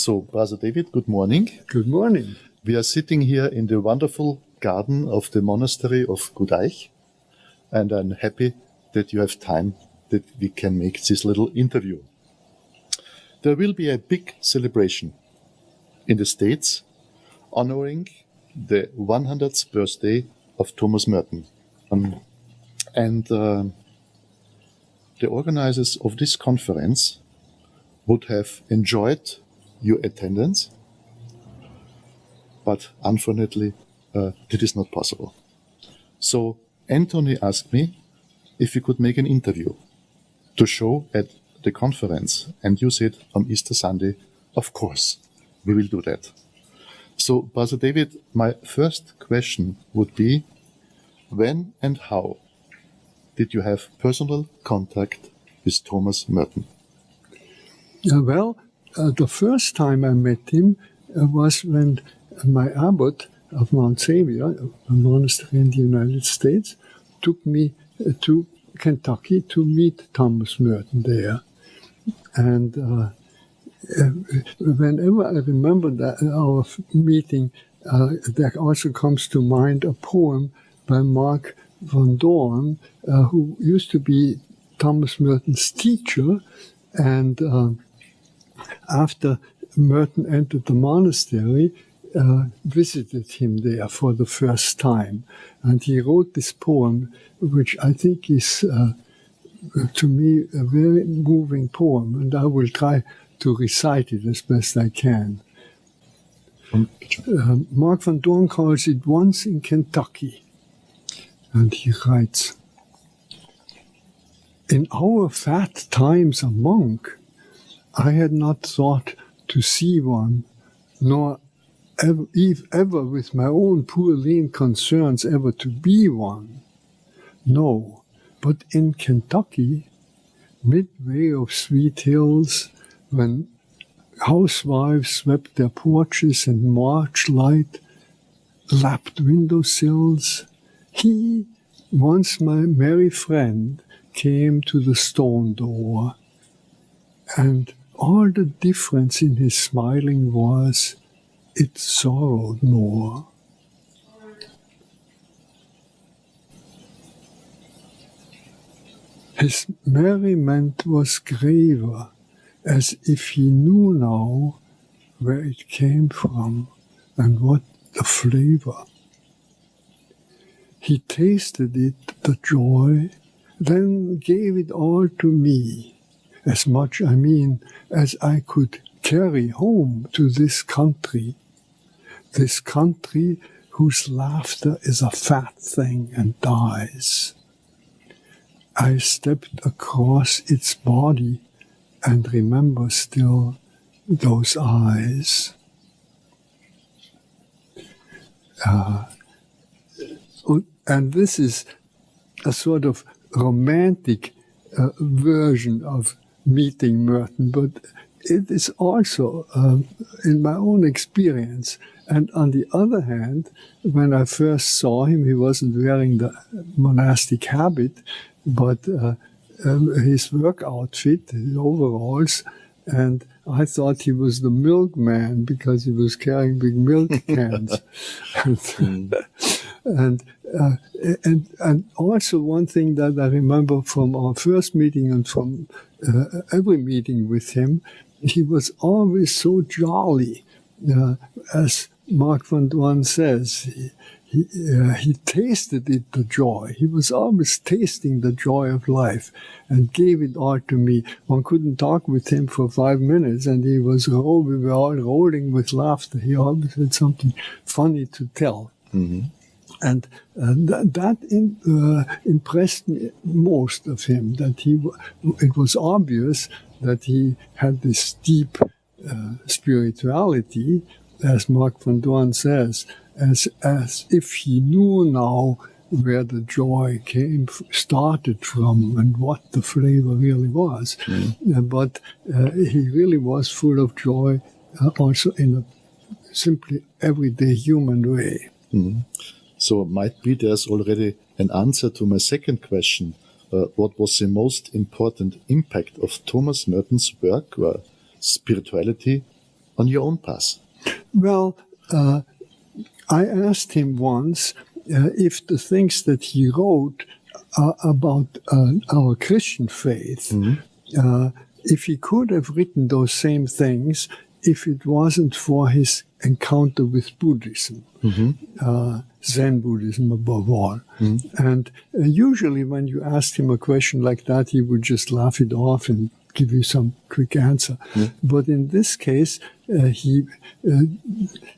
So, Brother David, good morning. Good morning. We are sitting here in the wonderful garden of the monastery of Gudaich, and I'm happy that you have time that we can make this little interview. There will be a big celebration in the States honoring the 100th birthday of Thomas Merton. The organizers of this conference would have enjoyed your attendance, but unfortunately, it is not possible. So Anthony asked me if we could make an interview to show at the conference, and you said on Easter Sunday, of course, we will do that. So, Brother David, my first question would be, when and how did you have personal contact with Thomas Merton? The first time I met him was when my abbot of Mount Savior, a monastery in the United States, took me to Kentucky to meet Thomas Merton there. And whenever I remember that our meeting, there also comes to mind a poem by Mark van Doorn, who used to be Thomas Merton's teacher, and after Merton entered the monastery, visited him there for the first time. And he wrote this poem, which I think is, to me, a very moving poem, and I will try to recite it as best I can. Mark van Doorn calls it Once in Kentucky, and he writes, "In our fat times a monk, I had not thought to see one, nor ever with my own poor lean concerns ever to be one. No, but in Kentucky, midway of sweet hills, when housewives swept their porches and March light lapped windowsills, he, once my merry friend, came to the stone door, and all the difference in his smiling was, it sorrowed more." His merriment was graver, as if he knew now where it came from and what the flavor. He tasted it, the joy, then gave it all to me, as much, I mean, as I could carry home to this country whose laughter is a fat thing and dies. I stepped across its body and remember still those eyes. And this is a sort of romantic version of meeting Merton, but it is also, in my own experience, and on the other hand, when I first saw him, he wasn't wearing the monastic habit, but his work outfit, his overalls, and I thought he was the milkman because he was carrying big milk cans. And also one thing that I remember from our first meeting and from every meeting with him, he was always so jolly. As Mark van Doorn says, he tasted it, the joy. He was always tasting the joy of life and gave it all to me. One couldn't talk with him for 5 minutes, and we were all rolling with laughter. He always had something funny to tell. Mm-hmm. And that impressed me most of him, that it was obvious that he had this deep spirituality, as Mark van Doorn says, as if he knew now where the joy started from and what the flavor really was. Mm. But he really was full of joy, also in a simply everyday human way. Mm. So it might be there's already an answer to my second question. What was the most important impact of Thomas Merton's work, spirituality, on your own path? Well, I asked him once if the things that he wrote about our Christian faith, if he could have written those same things if it wasn't for his encounter with Buddhism, Zen Buddhism above all. And usually when you asked him a question like that, he would just laugh it off and give you some quick answer. But in this case, he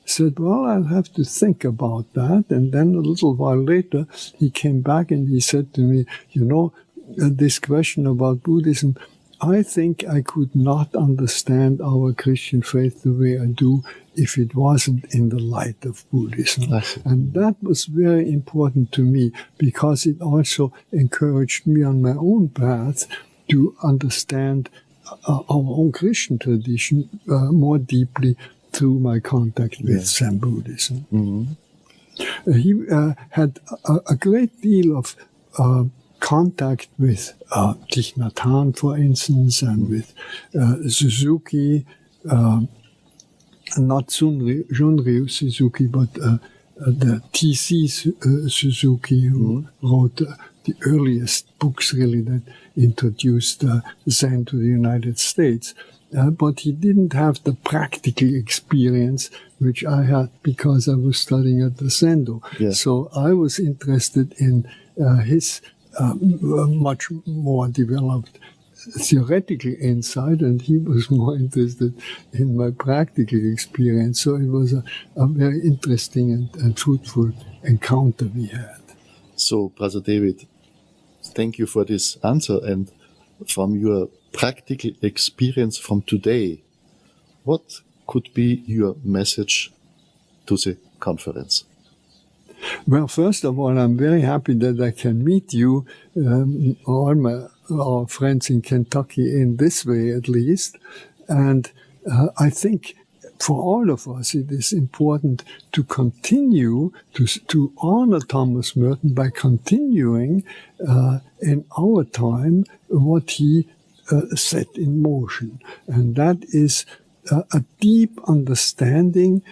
said, well, I'll have to think about that. And then a little while later, he came back and he said to me, you know, this question about Buddhism, I think I could not understand our Christian faith the way I do if it wasn't in the light of Buddhism. And that was very important to me because it also encouraged me on my own path to understand our own Christian tradition more deeply through my contact with Zen Buddhism. He had a great deal of contact with Thich Nhat Hanh, for instance, and with Suzuki, not Junryu Suzuki, but the T.C. Suzuki, who wrote the earliest books, really, that introduced Zen to the United States. But he didn't have the practical experience which I had because I was studying at the Zendo. So I was interested in his much more developed theoretical insight, and he was more interested in my practical experience. So it was a very interesting and fruitful encounter we had. So, Brother David, thank you for this answer. And from your practical experience from today, what could be your message to the conference? Well, first of all, I'm very happy that I can meet you, all our friends in Kentucky, in this way at least. And I think for all of us, it is important to continue to honor Thomas Merton by continuing in our time what he set in motion. And that is a deep understanding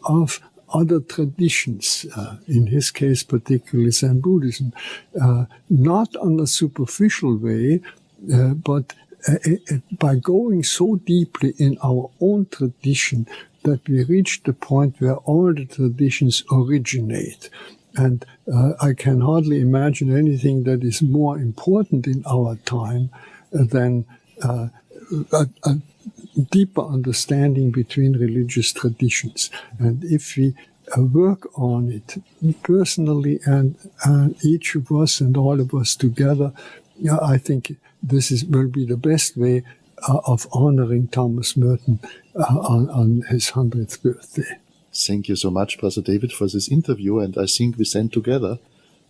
of other traditions, in his case particularly Zen Buddhism, not on a superficial way, but by going so deeply in our own tradition that we reach the point where all the traditions originate. And I can hardly imagine anything that is more important in our time than a deeper understanding between religious traditions. And if we work on it personally and each of us and all of us together, I think this will be the best way of honoring Thomas Merton on his 100th birthday. Thank you so much, Brother David, for this interview, and I think we send together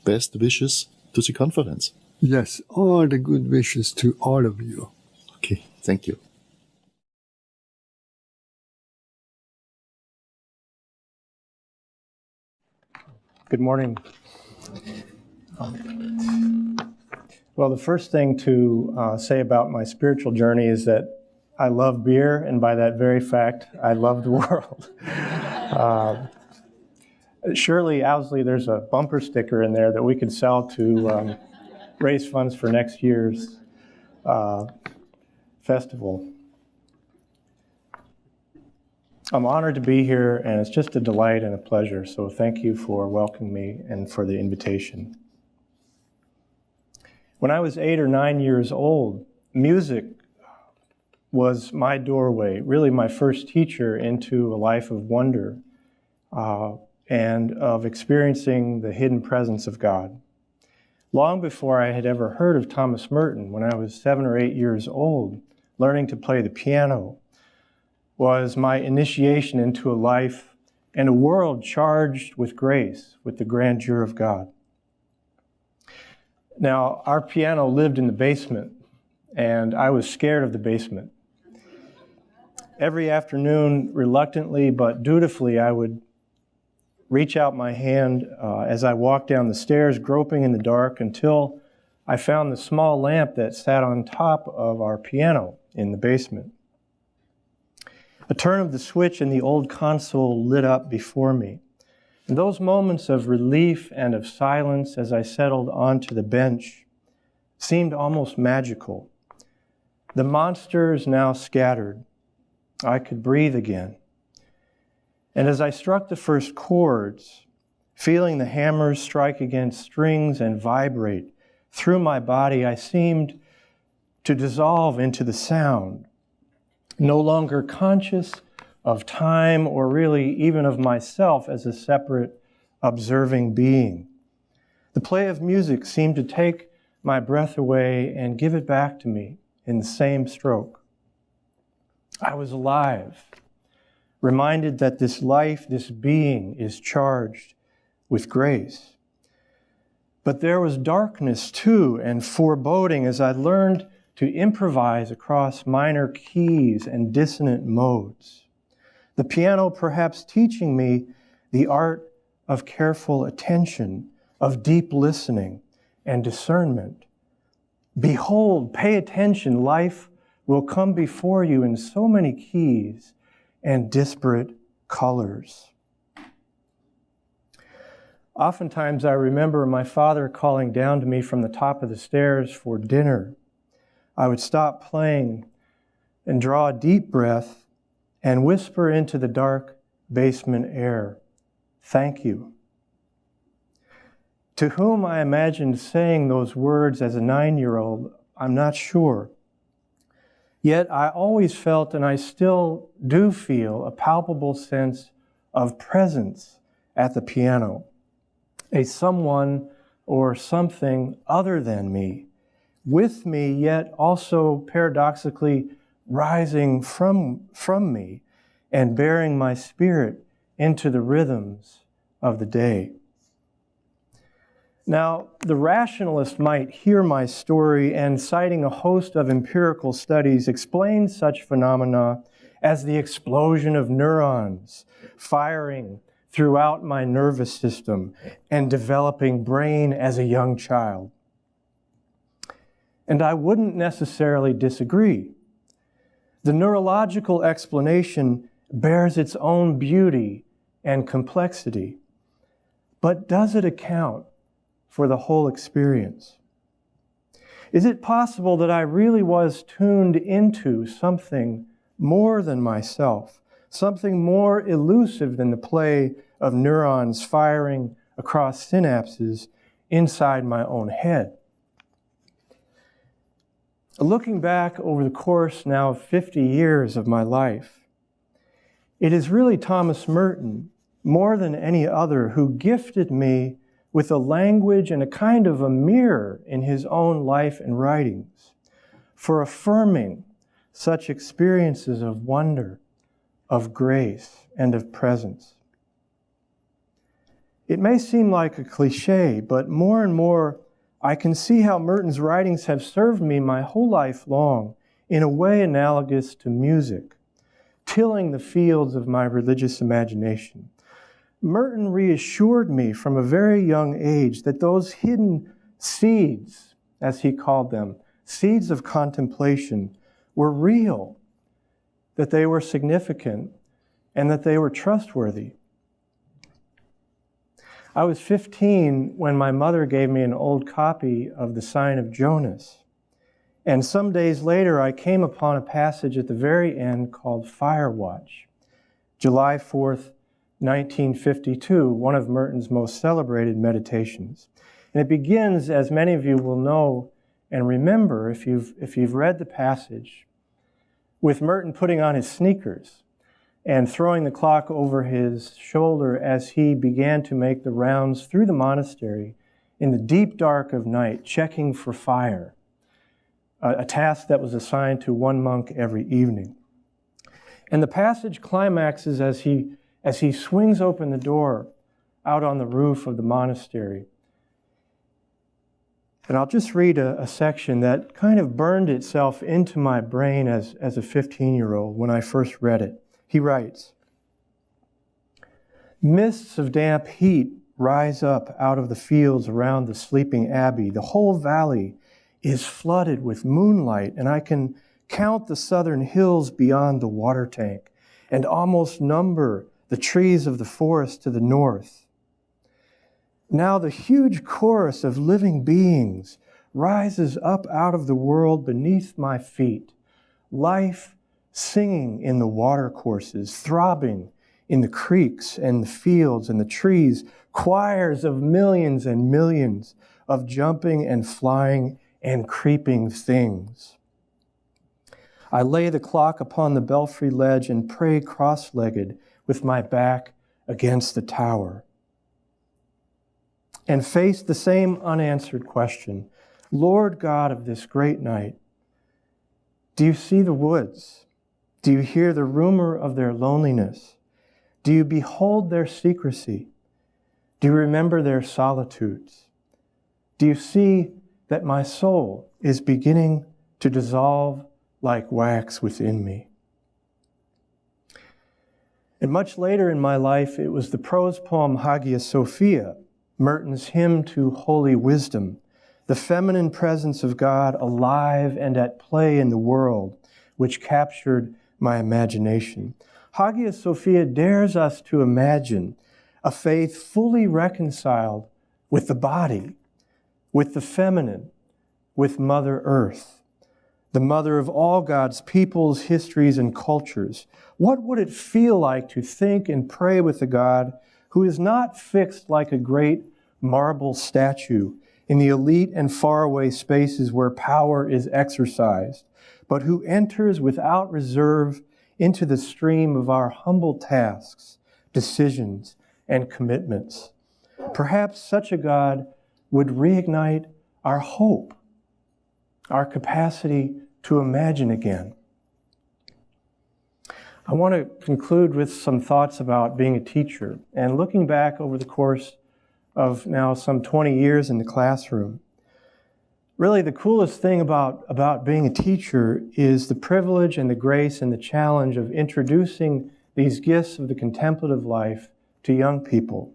best wishes to the conference. Yes, all the good wishes to all of you. Okay, thank you. Good morning. Well, the first thing to say about my spiritual journey is that I love beer, and by that very fact, I love the world. Surely, Owsley, there's a bumper sticker in there that we could sell to raise funds for next year's festival. I'm honored to be here, and it's just a delight and a pleasure, so thank you for welcoming me and for the invitation. When I was 8 or 9 years old, music was my doorway, really my first teacher into a life of wonder and of experiencing the hidden presence of God. Long before I had ever heard of Thomas Merton, when I was 7 or 8 years old, learning to play the piano was my initiation into a life and a world charged with grace, with the grandeur of God. Now, our piano lived in the basement, and I was scared of the basement. Every afternoon, reluctantly but dutifully, I would reach out my hand as I walked down the stairs, groping in the dark, until I found the small lamp that sat on top of our piano in the basement. A turn of the switch and the old console lit up before me. And those moments of relief and of silence as I settled onto the bench seemed almost magical. The monsters now scattered. I could breathe again. And as I struck the first chords, feeling the hammers strike against strings and vibrate through my body, I seemed to dissolve into the sound, no longer conscious of time or really even of myself as a separate observing being. The play of music seemed to take my breath away and give it back to me in the same stroke. I was alive, reminded that this life, this being is charged with grace. But there was darkness too and foreboding as I learned to improvise across minor keys and dissonant modes. The piano perhaps teaching me the art of careful attention, of deep listening and discernment. Behold, pay attention, life will come before you in so many keys and disparate colors. Oftentimes I remember my father calling down to me from the top of the stairs for dinner. I would stop playing and draw a deep breath and whisper into the dark basement air, "Thank you." To whom I imagined saying those words as a 9-year-old, I'm not sure. Yet I always felt, and I still do feel, a palpable sense of presence at the piano. A someone or something other than me, with me, yet also paradoxically rising from me and bearing my spirit into the rhythms of the day. Now, the rationalist might hear my story and, citing a host of empirical studies, explain such phenomena as the explosion of neurons firing throughout my nervous system and developing brain as a young child. And I wouldn't necessarily disagree. The neurological explanation bears its own beauty and complexity. But does it account for the whole experience? Is it possible that I really was tuned into something more than myself, something more elusive than the play of neurons firing across synapses inside my own head? Looking back over the course now of 50 years of my life, it is really Thomas Merton, more than any other, who gifted me with a language and a kind of a mirror in his own life and writings for affirming such experiences of wonder, of grace, and of presence. It may seem like a cliche, but more and more I can see how Merton's writings have served me my whole life long in a way analogous to music, tilling the fields of my religious imagination. Merton reassured me from a very young age that those hidden seeds, as he called them, seeds of contemplation, were real, that they were significant, and that they were trustworthy. I was 15 when my mother gave me an old copy of The Sign of Jonas. And some days later, I came upon a passage at the very end called Fire Watch, July 4th, 1952, one of Merton's most celebrated meditations. And it begins, as many of you will know and remember if you've read the passage, with Merton putting on his sneakers and throwing the clock over his shoulder as he began to make the rounds through the monastery in the deep dark of night, checking for fire, a task that was assigned to one monk every evening. And the passage climaxes as he swings open the door out on the roof of the monastery. And I'll just read a section that kind of burned itself into my brain as a 15-year-old when I first read it. He writes, "Mists of damp heat rise up out of the fields around the sleeping abbey. The whole valley is flooded with moonlight, and I can count the southern hills beyond the water tank and almost number the trees of the forest to the north. Now the huge chorus of living beings rises up out of the world beneath my feet, life singing in the watercourses, throbbing in the creeks and the fields and the trees, choirs of millions and millions of jumping and flying and creeping things. I lay the clock upon the belfry ledge and pray cross-legged with my back against the tower, and face the same unanswered question. Lord God of this great night, do you see the woods? Do you hear the rumor of their loneliness? Do you behold their secrecy? Do you remember their solitudes? Do you see that my soul is beginning to dissolve like wax within me? And much later in my life, it was the prose poem Hagia Sophia, Merton's hymn to holy wisdom, the feminine presence of God alive and at play in the world, which captured my imagination. Hagia Sophia dares us to imagine a faith fully reconciled with the body, with the feminine, with Mother Earth, the mother of all God's peoples, histories, and cultures. What would it feel like to think and pray with a God who is not fixed like a great marble statue in the elite and faraway spaces where power is exercised, but who enters without reserve into the stream of our humble tasks, decisions, and commitments? Perhaps such a God would reignite our hope, our capacity to imagine again. I want to conclude with some thoughts about being a teacher and looking back over the course of now some 20 years in the classroom. Really, the coolest thing about being a teacher is the privilege and the grace and the challenge of introducing these gifts of the contemplative life to young people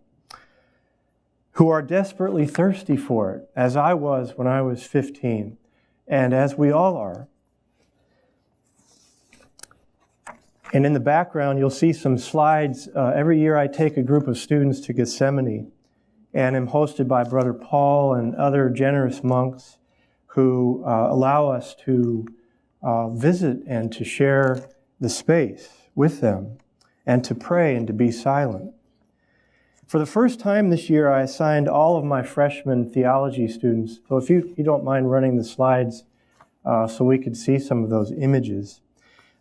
who are desperately thirsty for it, as I was when I was 15, and as we all are. And in the background, you'll see some slides. Every year I take a group of students to Gethsemane, and am hosted by Brother Paul and other generous monks who allow us to visit and to share the space with them and to pray and to be silent. For the first time this year, I assigned all of my freshman theology students, so if you don't mind running the slides so we could see some of those images.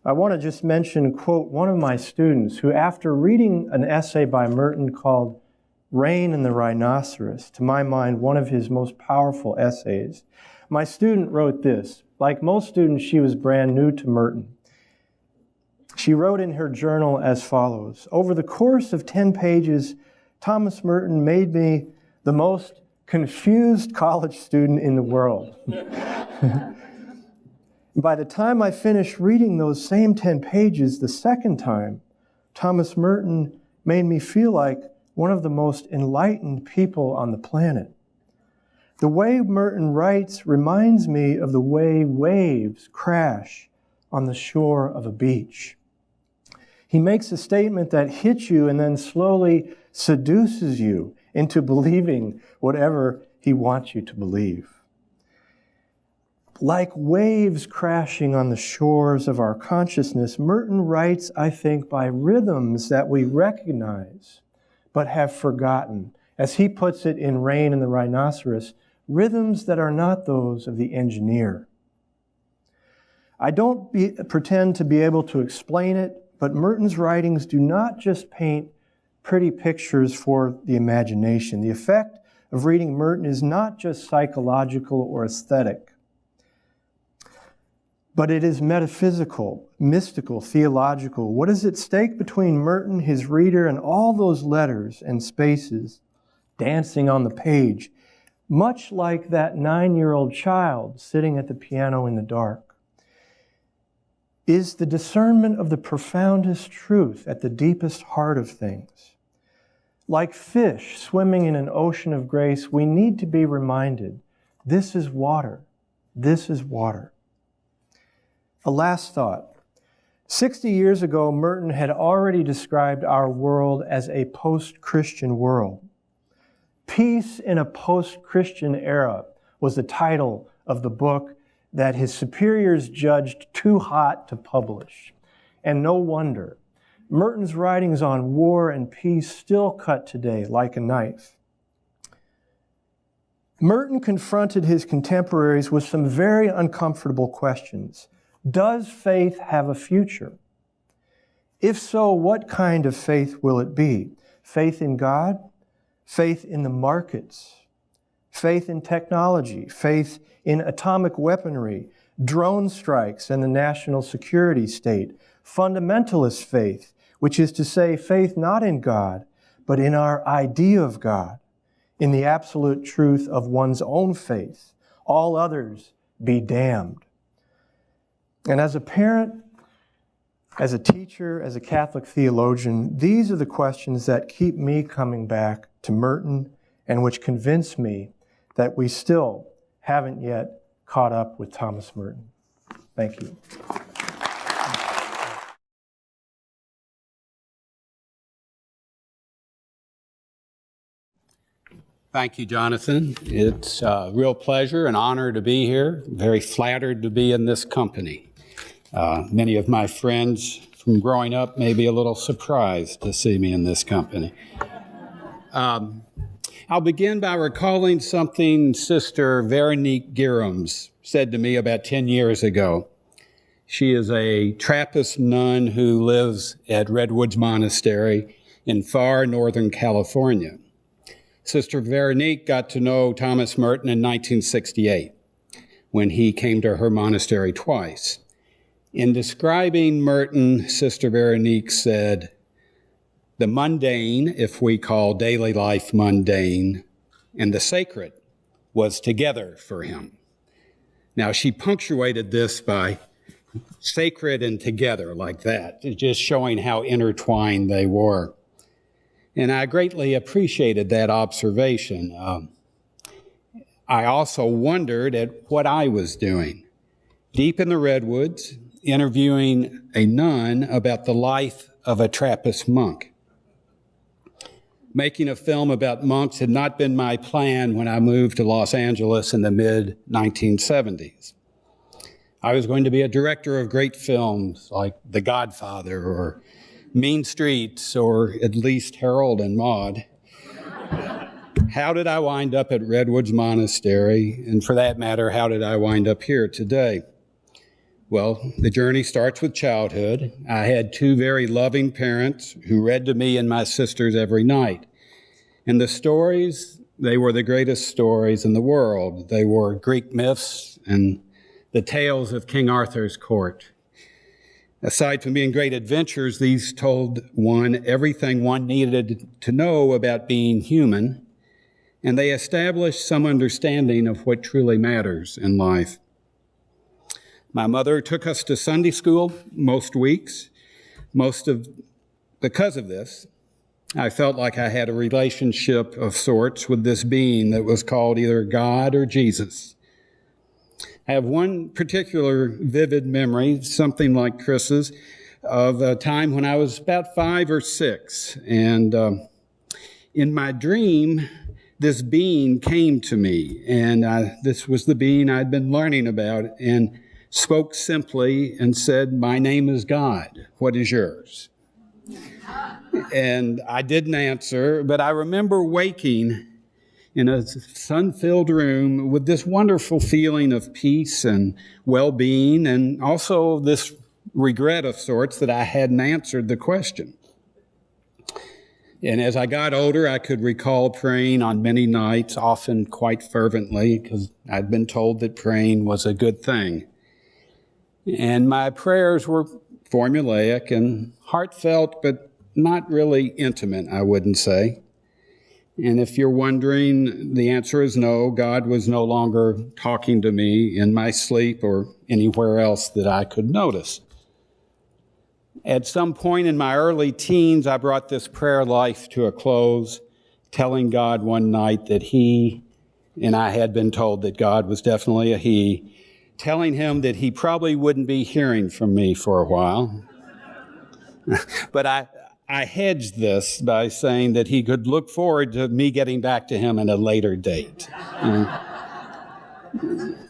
I want to just mention, quote, one of my students who, after reading an essay by Merton called Rain and the Rhinoceros, to my mind, one of his most powerful essays, my student wrote this. Like most students, she was brand new to Merton. She wrote in her journal as follows: over the course of 10 pages, Thomas Merton made me the most confused college student in the world. By the time I finished reading those same 10 pages the second time, Thomas Merton made me feel like one of the most enlightened people on the planet. The way Merton writes reminds me of the way waves crash on the shore of a beach. He makes a statement that hits you and then slowly seduces you into believing whatever he wants you to believe. Like waves crashing on the shores of our consciousness, Merton writes, I think, by rhythms that we recognize but have forgotten. As he puts it in Rain and the Rhinoceros, rhythms that are not those of the engineer. I don't pretend to be able to explain it, but Merton's writings do not just paint pretty pictures for the imagination. The effect of reading Merton is not just psychological or aesthetic, but it is metaphysical, mystical, theological. What is at stake between Merton, his reader, and all those letters and spaces dancing on the page, much like that 9-year-old child sitting at the piano in the dark, is the discernment of the profoundest truth at the deepest heart of things. Like fish swimming in an ocean of grace, we need to be reminded, this is water. This is water. A last thought. 60 years ago, Merton had already described our world as a post-Christian world. Peace in a post-Christian era was the title of the book that his superiors judged too hot to publish. And no wonder. Merton's writings on war and peace still cut today like a knife. Merton confronted his contemporaries with some very uncomfortable questions. Does faith have a future? If so, what kind of faith will it be? Faith in God? Faith in the markets? Faith in technology? Faith in atomic weaponry, drone strikes, and the national security state? Fundamentalist faith, which is to say faith not in God, but in our idea of God, in the absolute truth of one's own faith. All others be damned. And as a parent, as a teacher, as a Catholic theologian, these are the questions that keep me coming back to Merton and which convince me that we still haven't yet caught up with Thomas Merton. Thank you. Thank you, Jonathan. It's a real pleasure and honor to be here. Very flattered to be in this company. Many of my friends from growing up may be a little surprised to see me in this company. I'll begin by recalling something Sister Veronique Girams said to me about 10 years ago. She is a Trappist nun who lives at Redwoods Monastery in far northern California. Sister Veronique got to know Thomas Merton in 1968 when he came to her monastery twice. In describing Merton, Sister Veronique said, "The mundane, if we call daily life mundane, and the sacred was together for him." Now, she punctuated this by sacred and together like that, just showing how intertwined they were. And I greatly appreciated that observation. I also wondered at what I was doing. Deep in the Redwoods, interviewing a nun about the life of a Trappist monk. Making a film about monks had not been my plan when I moved to Los Angeles in the mid-1970s. I was going to be a director of great films like The Godfather or Mean Streets or at least Harold and Maude. How did I wind up at Redwoods Monastery? And for that matter, how did I wind up here today? Well, the journey starts with childhood. I had two very loving parents who read to me and my sisters every night. And the stories, they were the greatest stories in the world. They were Greek myths and the tales of King Arthur's court. Aside from being great adventures, these told one everything one needed to know about being human, and they established some understanding of what truly matters in life. My mother took us to Sunday school most weeks. Because of this, I felt like I had a relationship of sorts with this being that was called either God or Jesus. I have one particular vivid memory, something like Chris's, of a time when I was about 5 or 6. And in my dream, this being came to me. And this was the being I'd been learning about, and spoke simply and said, "My name is God. What is yours?" And I didn't answer, but I remember waking in a sun-filled room with this wonderful feeling of peace and well-being, and also this regret of sorts that I hadn't answered the question. And as I got older, I could recall praying on many nights, often quite fervently, because I'd been told that praying was a good thing. And my prayers were formulaic and heartfelt, but not really intimate, I wouldn't say. And if you're wondering, the answer is no. God was no longer talking to me in my sleep or anywhere else that I could notice. At some point in my early teens, I brought this prayer life to a close, telling God one night that He, and I had been told that God was definitely a He, telling Him that He probably wouldn't be hearing from me for a while. But I hedged this by saying that he could look forward to me getting back to him at a later date.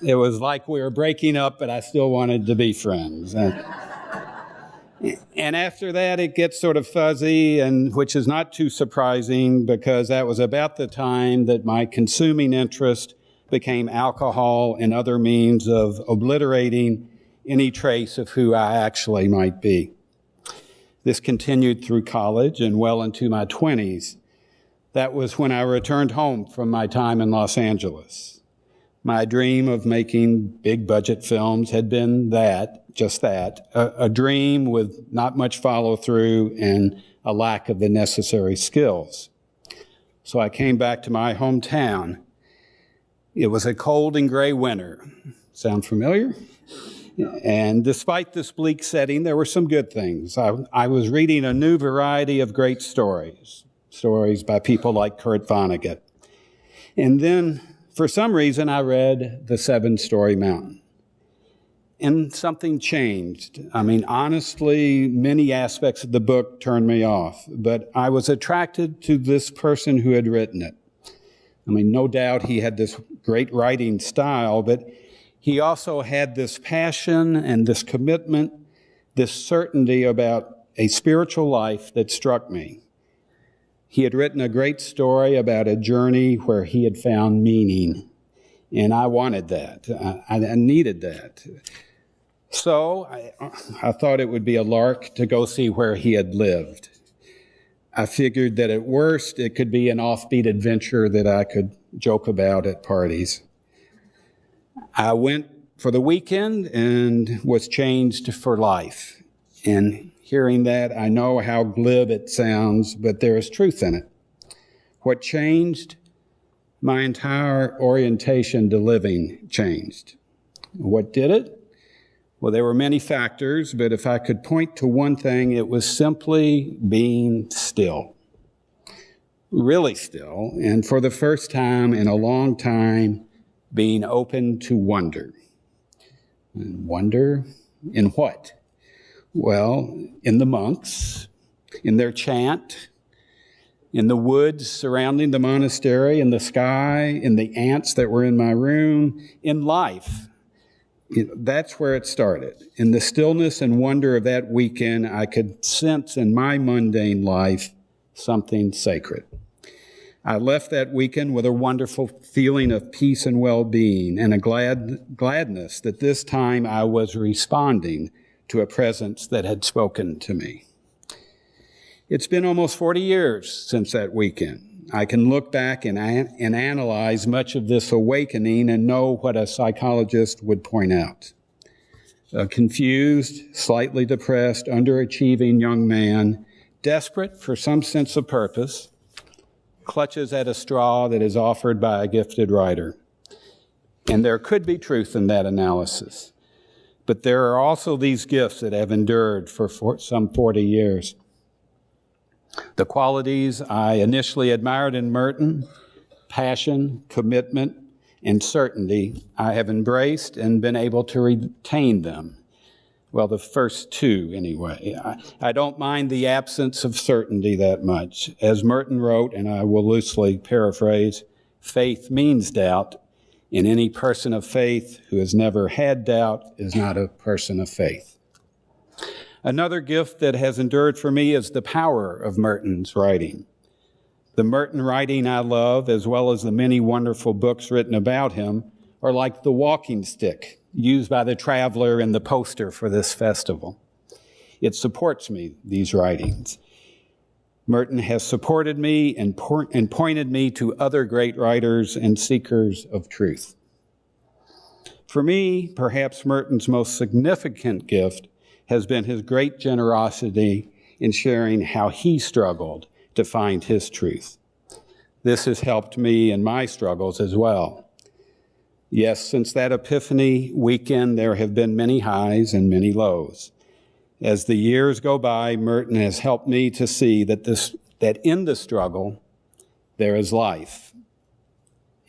It was like we were breaking up, but I still wanted to be friends. And after that, it gets sort of fuzzy, and which is not too surprising because that was about the time that my consuming interest became alcohol and other means of obliterating any trace of who I actually might be. This continued through college and well into my 20s. That was when I returned home from my time in Los Angeles. My dream of making big budget films had been just that, a dream with not much follow through and a lack of the necessary skills. So I came back to my hometown. It was a cold and gray winter. Sound familiar? And despite this bleak setting, there were some good things. I was reading a new variety of great stories by people like Kurt Vonnegut. And then, for some reason, I read The Seven-Story Mountain. And something changed. I mean, honestly, many aspects of the book turned me off, but I was attracted to this person who had written it. I mean, no doubt he had this great writing style, but he also had this passion and this commitment, this certainty about a spiritual life that struck me. He had written a great story about a journey where he had found meaning, and I wanted that. I needed that. So I thought it would be a lark to go see where he had lived. I figured that at worst it could be an offbeat adventure that I could joke about at parties. I went for the weekend and was changed for life. And hearing that, I know how glib it sounds, but there is truth in it. What changed? My entire orientation to living changed. What did it? Well, there were many factors, but if I could point to one thing, it was simply being still. Really still, and for the first time in a long time, being open to wonder. And wonder in what? Well, in the monks, in their chant, in the woods surrounding the monastery, in the sky, in the ants that were in my room, in life. That's where it started. In the stillness and wonder of that weekend, I could sense in my mundane life something sacred. I left that weekend with a wonderful feeling of peace and well-being and a gladness that this time I was responding to a presence that had spoken to me. It's been almost 40 years since that weekend. I can look back and analyze much of this awakening and know what a psychologist would point out. A confused, slightly depressed, underachieving young man, desperate for some sense of purpose, clutches at a straw that is offered by a gifted writer. And there could be truth in that analysis. But there are also these gifts that have endured for some 40 years. The qualities I initially admired in Merton, passion, commitment, and certainty, I have embraced and been able to retain them. Well, the first two, anyway. I don't mind the absence of certainty that much. As Merton wrote, and I will loosely paraphrase, faith means doubt, and any person of faith who has never had doubt is not a person of faith. Another gift that has endured for me is the power of Merton's writing. The Merton writing I love, as well as the many wonderful books written about him, are like the walking stick used by the traveler in the poster for this festival. It supports me, these writings. Merton has supported me and pointed me to other great writers and seekers of truth. For me, perhaps Merton's most significant gift has been his great generosity in sharing how he struggled to find his truth. This has helped me in my struggles as well. Yes, since that Epiphany weekend, there have been many highs and many lows. As the years go by, Merton has helped me to see that in the struggle, there is life,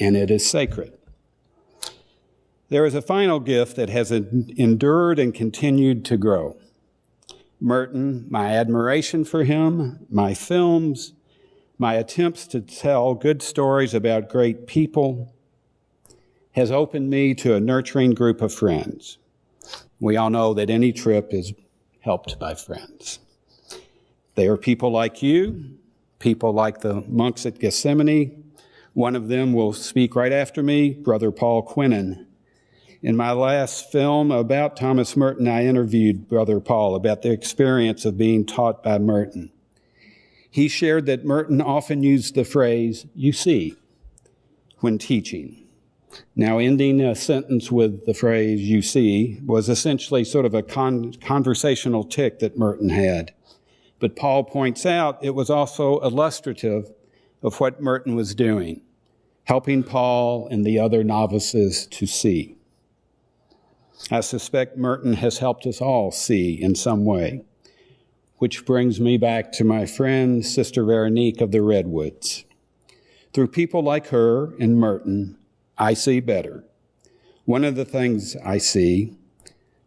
and it is sacred. There is a final gift that has endured and continued to grow. Merton, my admiration for him, my films, my attempts to tell good stories about great people has opened me to a nurturing group of friends. We all know that any trip is helped by friends. They are people like you, people like the monks at Gethsemane. One of them will speak right after me, Brother Paul Quenon. In my last film about Thomas Merton, I interviewed Brother Paul about the experience of being taught by Merton. He shared that Merton often used the phrase, "you see," when teaching. Now, ending a sentence with the phrase, "you see," was essentially sort of a conversational tick that Merton had. But Paul points out it was also illustrative of what Merton was doing, helping Paul and the other novices to see. I suspect Merton has helped us all see in some way, which brings me back to my friend, Sister Veronique of the Redwoods. Through people like her and Merton, I see better. One of the things I see,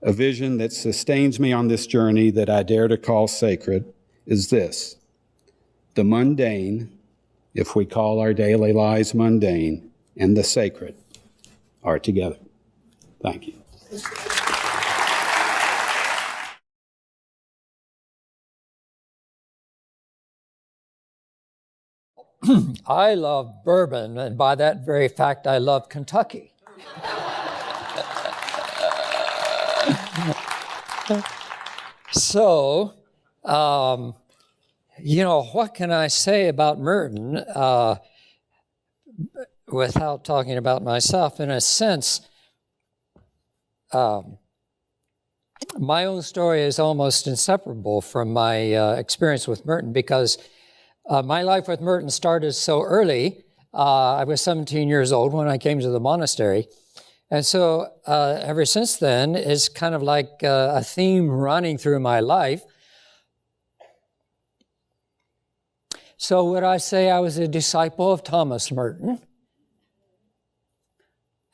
a vision that sustains me on this journey that I dare to call sacred, is this: the mundane, if we call our daily lives mundane, and the sacred are together. Thank you. I love bourbon, and by that very fact, I love Kentucky. So, what can I say about Merton without talking about myself? In a sense, my own story is almost inseparable from my experience with Merton, because my life with Merton started so early. I was 17 years old when I came to the monastery. And so ever since then, it's kind of like a theme running through my life. So would I say I was a disciple of Thomas Merton?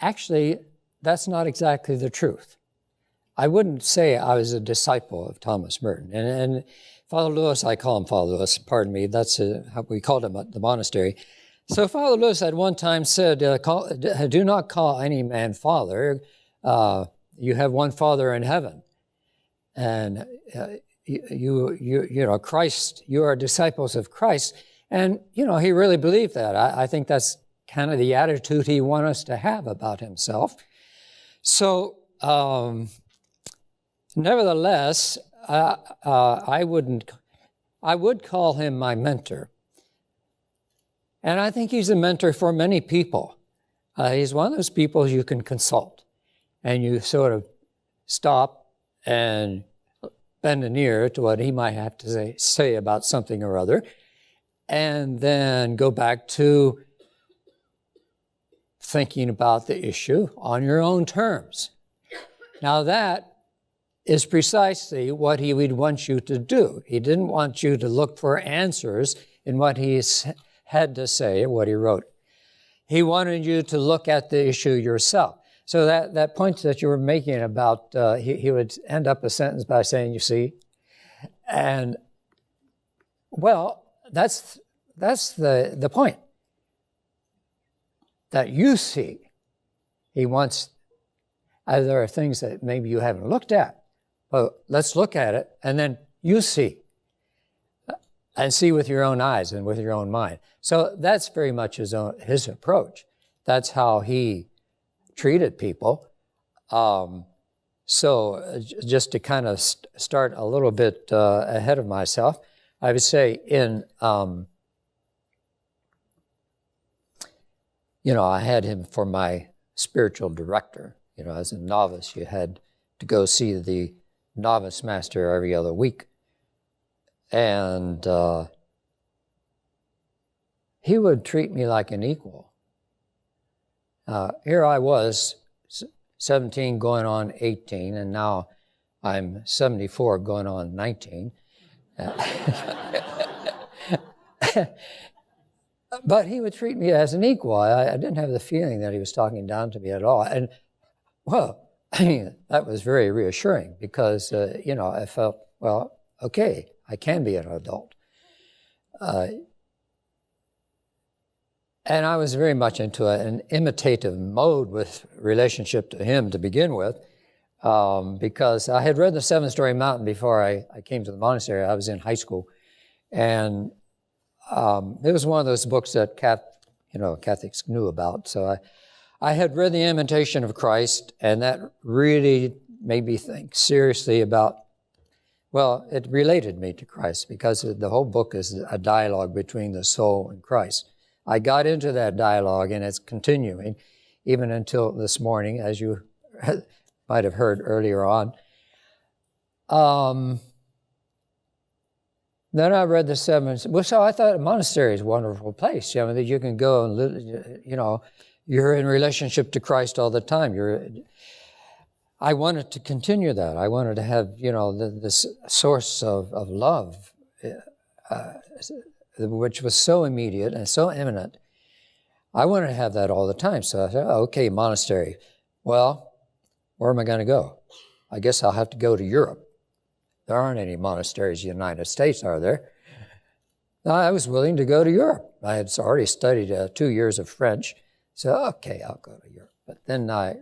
Actually, that's not exactly the truth. I wouldn't say I was a disciple of Thomas Merton. And Father Lewis, I call him Father Lewis, pardon me, that's how we called him at the monastery. So Father Lewis at one time said, do not call any man father. You have one Father in heaven. And Christ, you are disciples of Christ. And, he really believed that. I think that's kind of the attitude he wanted us to have about himself. So, nevertheless, I would call him my mentor. And I think he's a mentor for many people. He's one of those people you can consult, and you sort of stop and bend an ear to what he might have to say about something or other, and then go back to thinking about the issue on your own terms. Now that is precisely what he would want you to do. He didn't want you to look for answers in what he had to say or what he wrote. He wanted you to look at the issue yourself. So that point that you were making about he would end up a sentence by saying, "you see," and well, that's the point. That you see. He wants. There are things that maybe you haven't looked at. Well, let's look at it, and then you see. And see with your own eyes and with your own mind. So that's very much his approach. That's how he treated people. So just to kind of start a little bit ahead of myself, I would say I had him for my spiritual director. As a novice, you had to go see the novice master every other week. And he would treat me like an equal. Here I was, 17 going on 18, and now I'm 74 going on 19. But he would treat me as an equal. I didn't have the feeling that he was talking down to me at all. And, well, that was very reassuring because, I felt, well, okay, I can be an adult. And I was very much into an imitative mode with relationship to him to begin with, because I had read The Seven-Story Mountain before I came to the monastery. I was in high school. And it was one of those books that Catholics knew about. So I had read The Imitation of Christ, and that really made me think seriously about, well, it related me to Christ, because the whole book is a dialogue between the soul and Christ. I got into that dialogue, and it's continuing even until this morning, as you might have heard earlier on. Then I read the seven. Well, so I thought a monastery is a wonderful place. That you can go and live, you're in relationship to Christ all the time. I wanted to continue that. I wanted to have, this source of love, which was so immediate and so imminent. I wanted to have that all the time. So I said, okay, monastery. Well, where am I going to go? I guess I'll have to go to Europe. There aren't any monasteries in the United States, are there? I was willing to go to Europe. I had already studied 2 years of French. So, okay, I'll go to Europe. But then I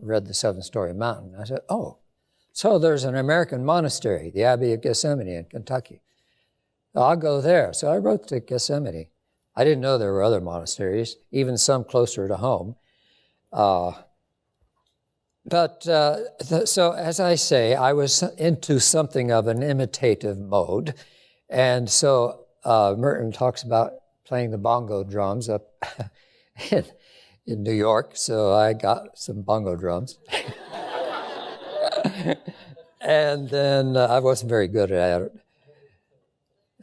read The Seven-Story Mountain. I said, oh, so there's an American monastery, the Abbey of Gethsemane in Kentucky. I'll go there. So I wrote to Gethsemane. I didn't know there were other monasteries, even some closer to home. So as I say, I was into something of an imitative mode. And so Merton talks about playing the bongo drums up in New York. So I got some bongo drums. And then I wasn't very good at it.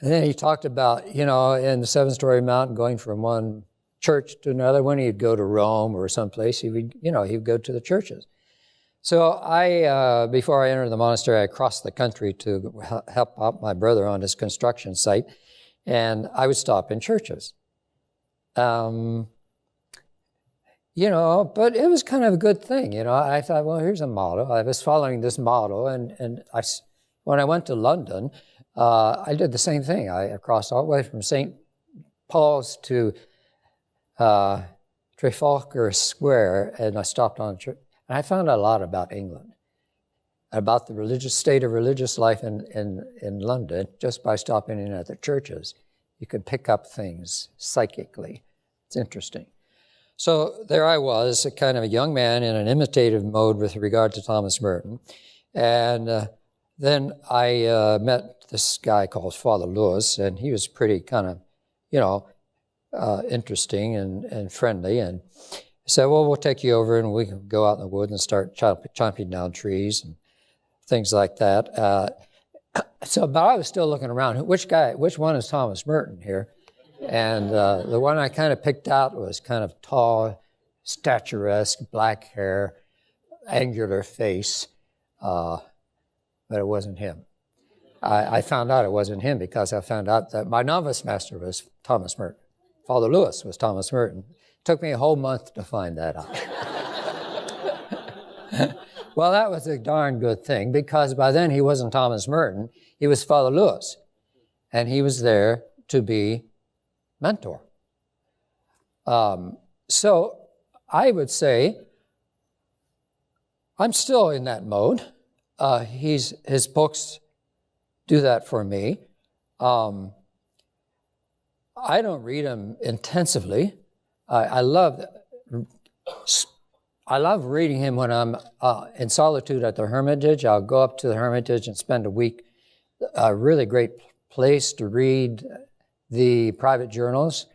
And then he talked about, in the Seven-Story Mountain, going from one church to another. When he'd go to Rome or someplace, he would go to the churches. So before I entered the monastery, I crossed the country to help out my brother on his construction site, and I would stop in churches. But it was kind of a good thing, I thought, well, here's a model. I was following this model, and when I went to London, I did the same thing. I crossed all the way from St. Paul's to Trafalgar Square, and I stopped on church. And I found a lot about England, about the religious state of religious life in London, just by stopping in at the churches. You could pick up things psychically. It's interesting. So there I was, a kind of a young man in an imitative mode with regard to Thomas Merton. And then I met this guy called Father Lewis, and he was pretty kind of, interesting and friendly. And he said, well, we'll take you over and we can go out in the woods and start chopping down trees and things like that. But I was still looking around. Which one is Thomas Merton here? And the one I kind of picked out was kind of tall, statuesque, black hair, angular face, but it wasn't him. I found out it wasn't him because I found out that my novice master was Thomas Merton. Father Lewis was Thomas Merton. It took me a whole month to find that out. Well, that was a darn good thing because by then he wasn't Thomas Merton. He was Father Lewis. And he was there to be mentor. So I would say I'm still in that mode. His books do that for me. I don't read them intensively. I love reading him when I'm in solitude at the Hermitage. I'll go up to the Hermitage and spend a week. A really great place to read the private journals.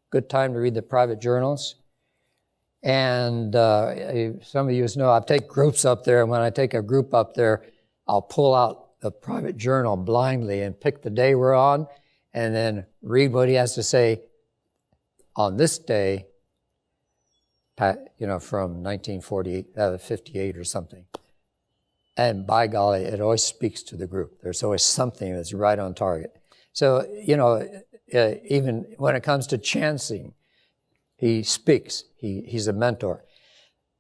Good time to read the private journals. And some of you know I take groups up there, and when I take a group up there, I'll pull out the private journal blindly and pick the day we're on, and then read what he has to say on this day, from 1948, 58 or something. And by golly, it always speaks to the group. There's always something that's right on target. So, even when it comes to chancing, he speaks. He's a mentor.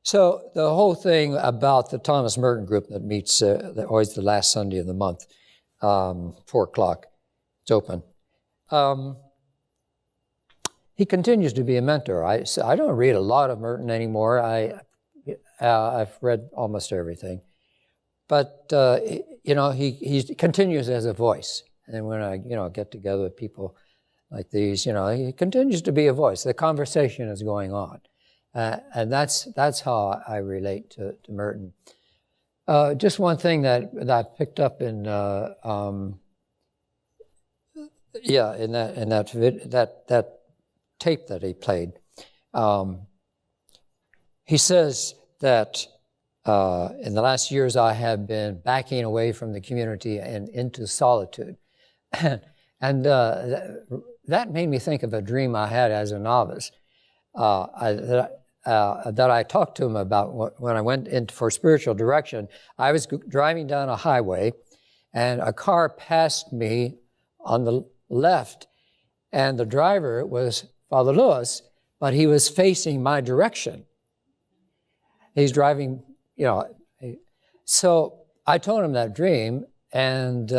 So the whole thing about the Thomas Merton group that meets always the last Sunday of the month, o'clock. It's open. He continues to be a mentor. I don't read a lot of Merton anymore. I've read almost everything. But, he continues as a voice. And when I, get together with people like these, he continues to be a voice. The conversation is going on. And that's how I relate to Merton. Just one thing that I picked up in that tape that he played. He says that in the last years I have been backing away from the community and into solitude. And that made me think of a dream I had as a novice that I talked to him about when I went in for spiritual direction. I was driving down a highway, and a car passed me on the left, and the driver was Father Lewis, but he was facing my direction. He's driving, So I told him that dream, and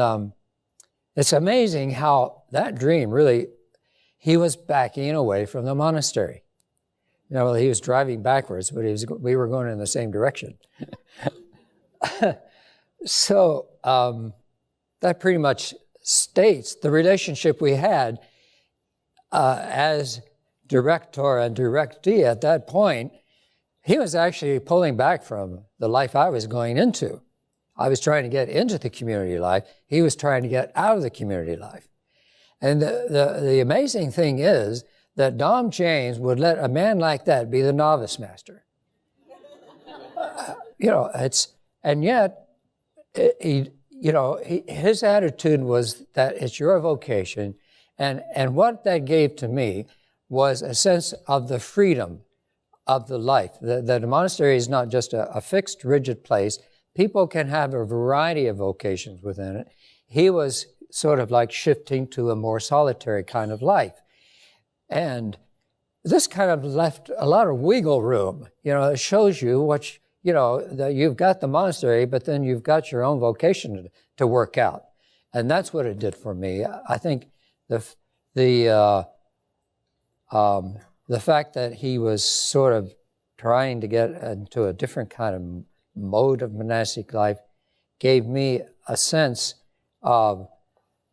it's amazing how that dream really, he was backing away from the monastery. He was driving backwards, but we were going in the same direction. So that pretty much states the relationship we had as director and directee at that point. He was actually pulling back from the life I was going into. I was trying to get into the community life. He was trying to get out of the community life. And the amazing thing is that Dom James would let a man like that be the novice master. And yet, his attitude was that it's your vocation. And what that gave to me was a sense of the freedom of the life. The monastery is not just a fixed, rigid place. People can have a variety of vocations within it. He was sort of like shifting to a more solitary kind of life. And this kind of left a lot of wiggle room. It shows you that you've got the monastery, but then you've got your own vocation to work out. And that's what it did for me. I think the fact that he was sort of trying to get into a different kind of mode of monastic life gave me a sense of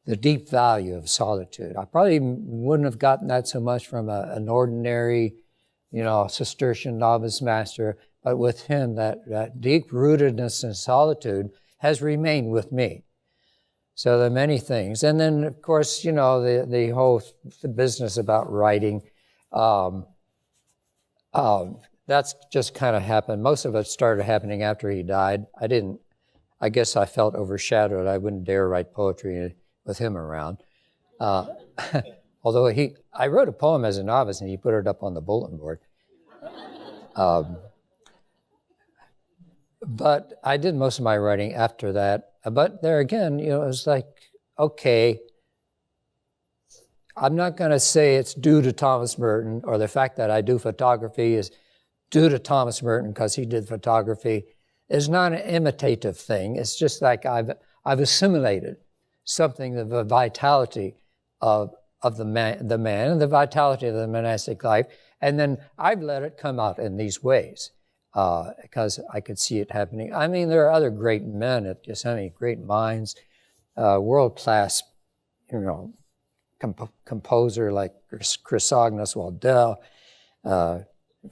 the deep value of solitude. I probably wouldn't have gotten that so much from an ordinary, Cistercian novice master, but with him, that deep rootedness in solitude has remained with me. So there are many things. And then, of course, the whole business about writing, that's just kind of happened. Most of it started happening after he died. I guess I felt overshadowed. I wouldn't dare write poetry with him around. Although I wrote a poem as a novice and he put it up on the bulletin board. But I did most of my writing after that. But there again, it was like, okay, I'm not going to say it's due to Thomas Merton, or the fact that I do photography is due to Thomas Merton because he did photography. It's not an imitative thing. It's just like I've assimilated something of the vitality of the man and the vitality of the monastic life. And then I've let it come out in these ways because I could see it happening. I mean, there are other great men at Yosemite, great minds, world-class, composer like Chrysogonos Waddell,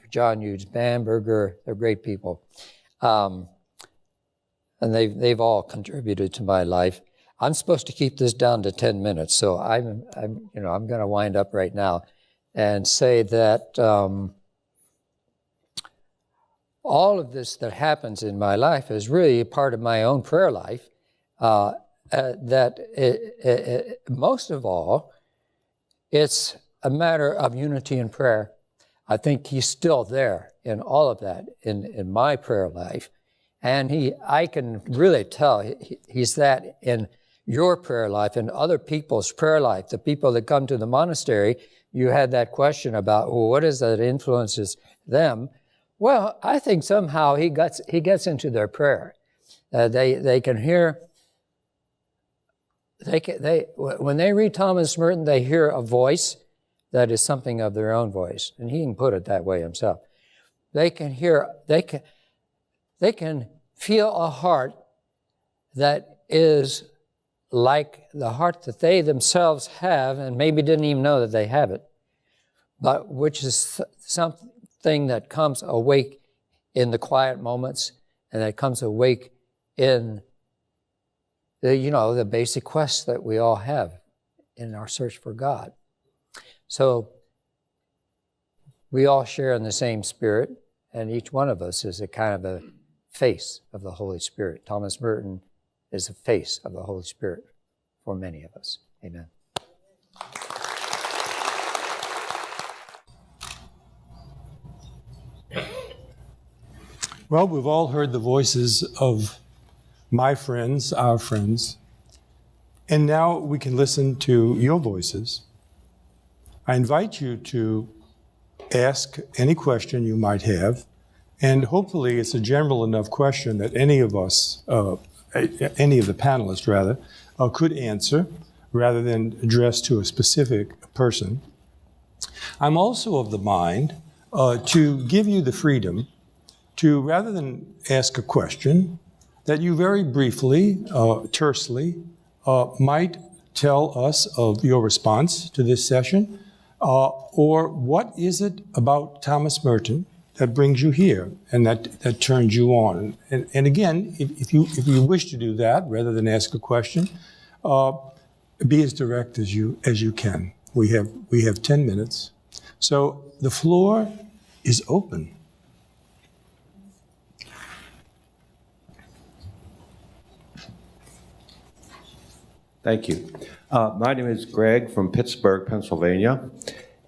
John Hughes Bamberger. They're great people. And they've all contributed to my life. I'm supposed to keep this down to 10 minutes, so I'm going to wind up right now and say that all of this that happens in my life is really a part of my own prayer life. Most of all, it's a matter of unity in prayer. I think he's still there in all of that in my prayer life. And I can really tell he's that in your prayer life and other people's prayer life. The people that come to the monastery, you had that question about, well, what is that influences them? Well, I think somehow he gets into their prayer. They can hear when they read Thomas Merton, they hear a voice that is something of their own voice, and he can put it that way himself. They can feel a heart that is like the heart that they themselves have, and maybe didn't even know that they have it, but which is something that comes awake in the quiet moments, and that comes awake in the basic quest that we all have in our search for God. So we all share in the same Spirit, and each one of us is a kind of a face of the Holy Spirit. Thomas Merton is the face of the Holy Spirit for many of us. Amen. Well, we've all heard the voices of my friends, our friends, and now we can listen to your voices. I invite you to ask any question you might have, and hopefully it's a general enough question that any of us, any of the panelists rather, could answer rather than address to a specific person. I'm also of the mind to give you the freedom to, rather than ask a question, that you very briefly, tersely, might tell us of your response to this session, or what is it about Thomas Merton that brings you here and that turns you on. And again, if you wish to do that, rather than ask a question, be as direct as you can. We have 10 minutes. So the floor is open. Thank you. My name is Greg from Pittsburgh, Pennsylvania.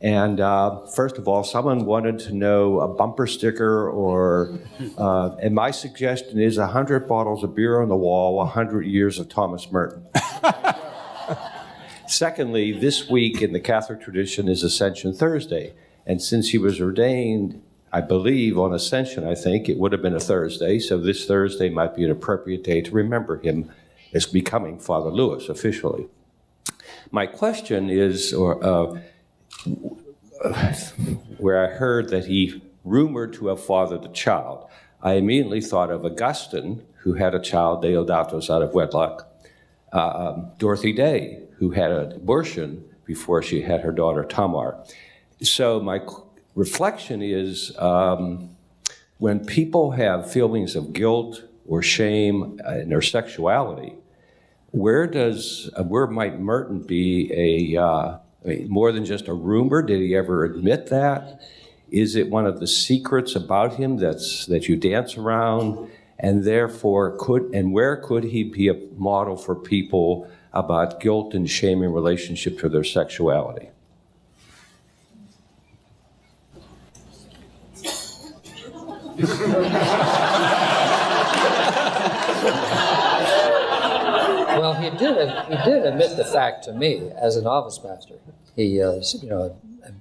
And first of all, someone wanted to know a bumper sticker and my suggestion is 100 bottles of beer on the wall, 100 years of Thomas Merton. Secondly, this week in the Catholic tradition is Ascension Thursday. And since he was ordained, I believe, on Ascension, I think, it would have been a Thursday. So this Thursday might be an appropriate day to remember him as becoming Father Louis officially. My question is, where I heard that he rumored to have fathered a child, I immediately thought of Augustine, who had a child, Deodatus, out of wedlock, Dorothy Day, who had an abortion before she had her daughter Tamar. So my reflection is, when people have feelings of guilt or shame in their sexuality, where might Merton be more than just a rumor? Did he ever admit that? Is it one of the secrets about him that you dance around? And therefore, where could he be a model for people about guilt and shame in relationship to their sexuality? Well, he did admit the fact to me as an office master. He,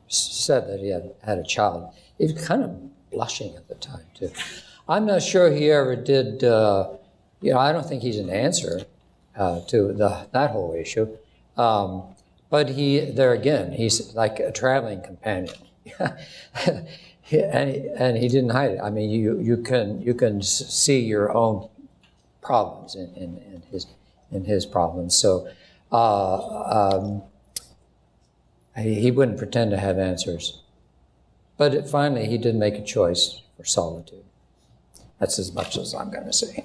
said that he had a child. He was kind of blushing at the time too. I'm not sure he ever did. I don't think he's an answer to that whole issue. But he's like a traveling companion, and he didn't hide it. I mean, you can see your own problems in his problems. So he wouldn't pretend to have answers. But finally, he did make a choice for solitude. That's as much as I'm going to say.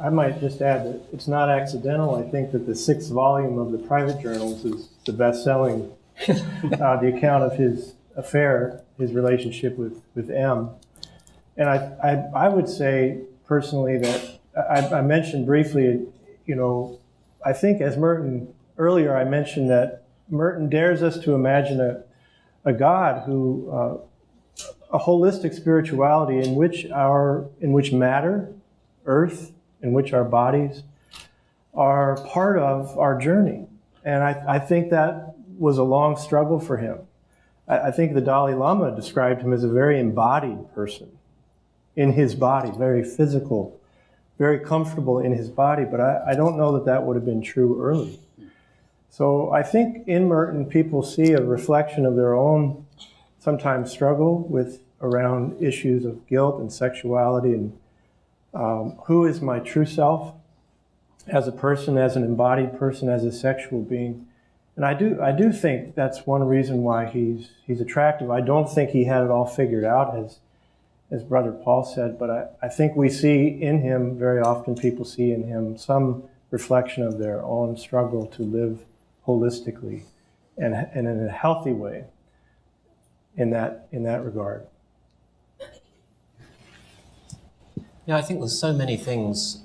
I might just add that it's not accidental. I think that the 6th volume of the private journals is the best-selling, the account of his affair, his relationship with M. And I would say personally that I mentioned briefly, I think as Merton, earlier I mentioned that Merton dares us to imagine a God who, a holistic spirituality in which matter, earth, in which our bodies are part of our journey. And I think that was a long struggle for him. I think the Dalai Lama described him as a very embodied person in his body, very physical very comfortable in his body, but I don't know that that would have been true early. So I think in Merton, people see a reflection of their own sometimes struggle with around issues of guilt and sexuality and who is my true self as a person, as an embodied person, as a sexual being. And I do think that's one reason why he's attractive. I don't think he had it all figured out, as Brother Paul said, but I think we see in him, very often people see in him some reflection of their own struggle to live holistically and in a healthy way in that regard. Yeah, I think there's so many things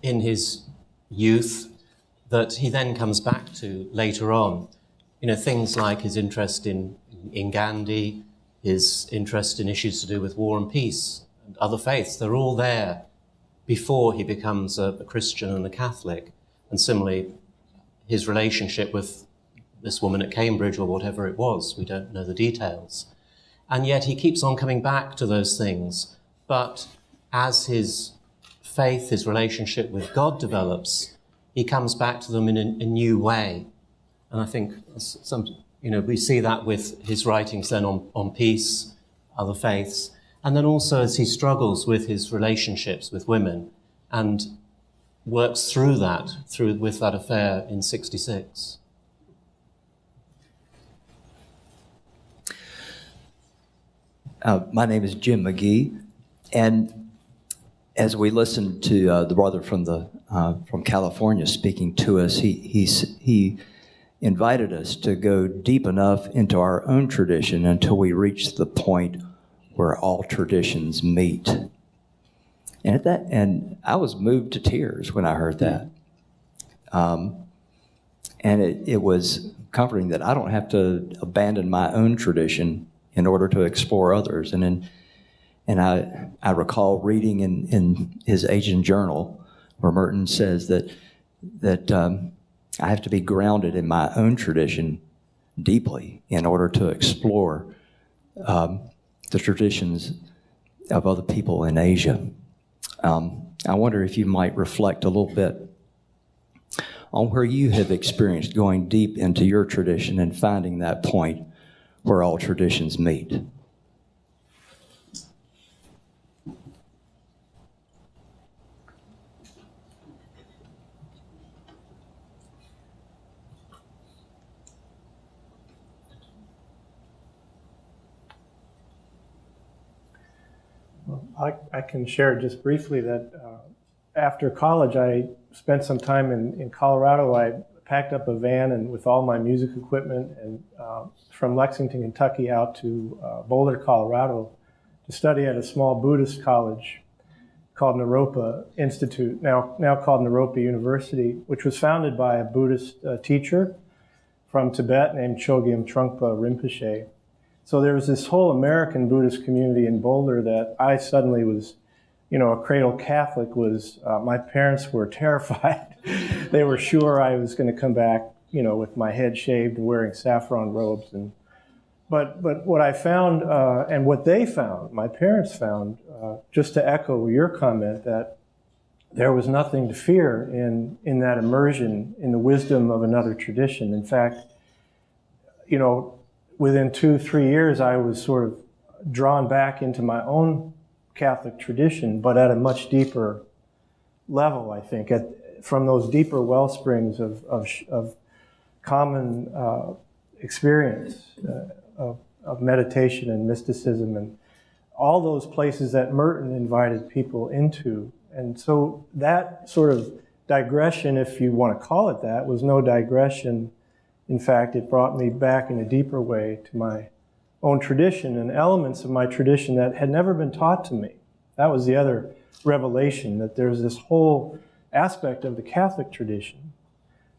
in his youth that he then comes back to later on. You know, things like his interest in Gandhi, his interest in issues to do with war and peace and other faiths. They're all there before he becomes a Christian and a Catholic. And similarly, his relationship with this woman at Cambridge or whatever it was, we don't know the details. And yet he keeps on coming back to those things. But as his faith, his relationship with God develops, he comes back to them in a new way. And I think we see that with his writings then on peace, other faiths, and then also as he struggles with his relationships with women and works through with that affair in 1966. My name is Jim McGee, and as we listened to the brother from California speaking to us, he invited us to go deep enough into our own tradition until we reach the point where all traditions meet. And I was moved to tears when I heard that. And it was comforting that I don't have to abandon my own tradition in order to explore others. And I recall reading in his Asian journal where Merton says that I have to be grounded in my own tradition deeply in order to explore the traditions of other people in Asia. I wonder if you might reflect a little bit on where you have experienced going deep into your tradition and finding that point where all traditions meet. I can share just briefly that after college, I spent some time in Colorado. I packed up a van and with all my music equipment and from Lexington, Kentucky out to Boulder, Colorado to study at a small Buddhist college called Naropa Institute, now called Naropa University, which was founded by a Buddhist teacher from Tibet named Chogyam Trungpa Rinpoche. So there was this whole American Buddhist community in Boulder that I suddenly was, a cradle Catholic my parents were terrified. They were sure I was going to come back, with my head shaved and wearing saffron robes. But what I found, and what they found, my parents found, just to echo your comment, that there was nothing to fear in that immersion in the wisdom of another tradition. In fact, within 2-3 years, I was sort of drawn back into my own Catholic tradition, but at a much deeper level, I think, from those deeper well springs of common experience of meditation and mysticism and all those places that Merton invited people into. And so that sort of digression, if you want to call it that, was no digression. In fact, it brought me back in a deeper way to my own tradition and elements of my tradition that had never been taught to me. That was the other revelation, that there's this whole aspect of the Catholic tradition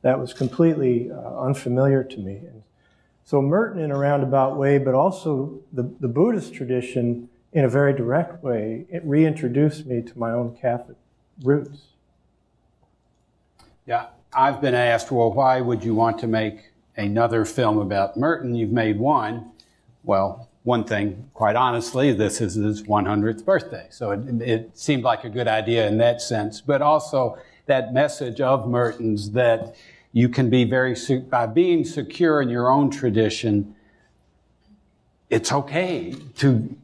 that was completely unfamiliar to me. And so Merton in a roundabout way, but also the Buddhist tradition in a very direct way, it reintroduced me to my own Catholic roots. Yeah, I've been asked, well, why would you want to make another film about Merton? You've made one. Well, one thing, quite honestly, this is his 100th birthday. So it seemed like a good idea in that sense, but also that message of Merton's that you can be by being secure in your own tradition, it's okay to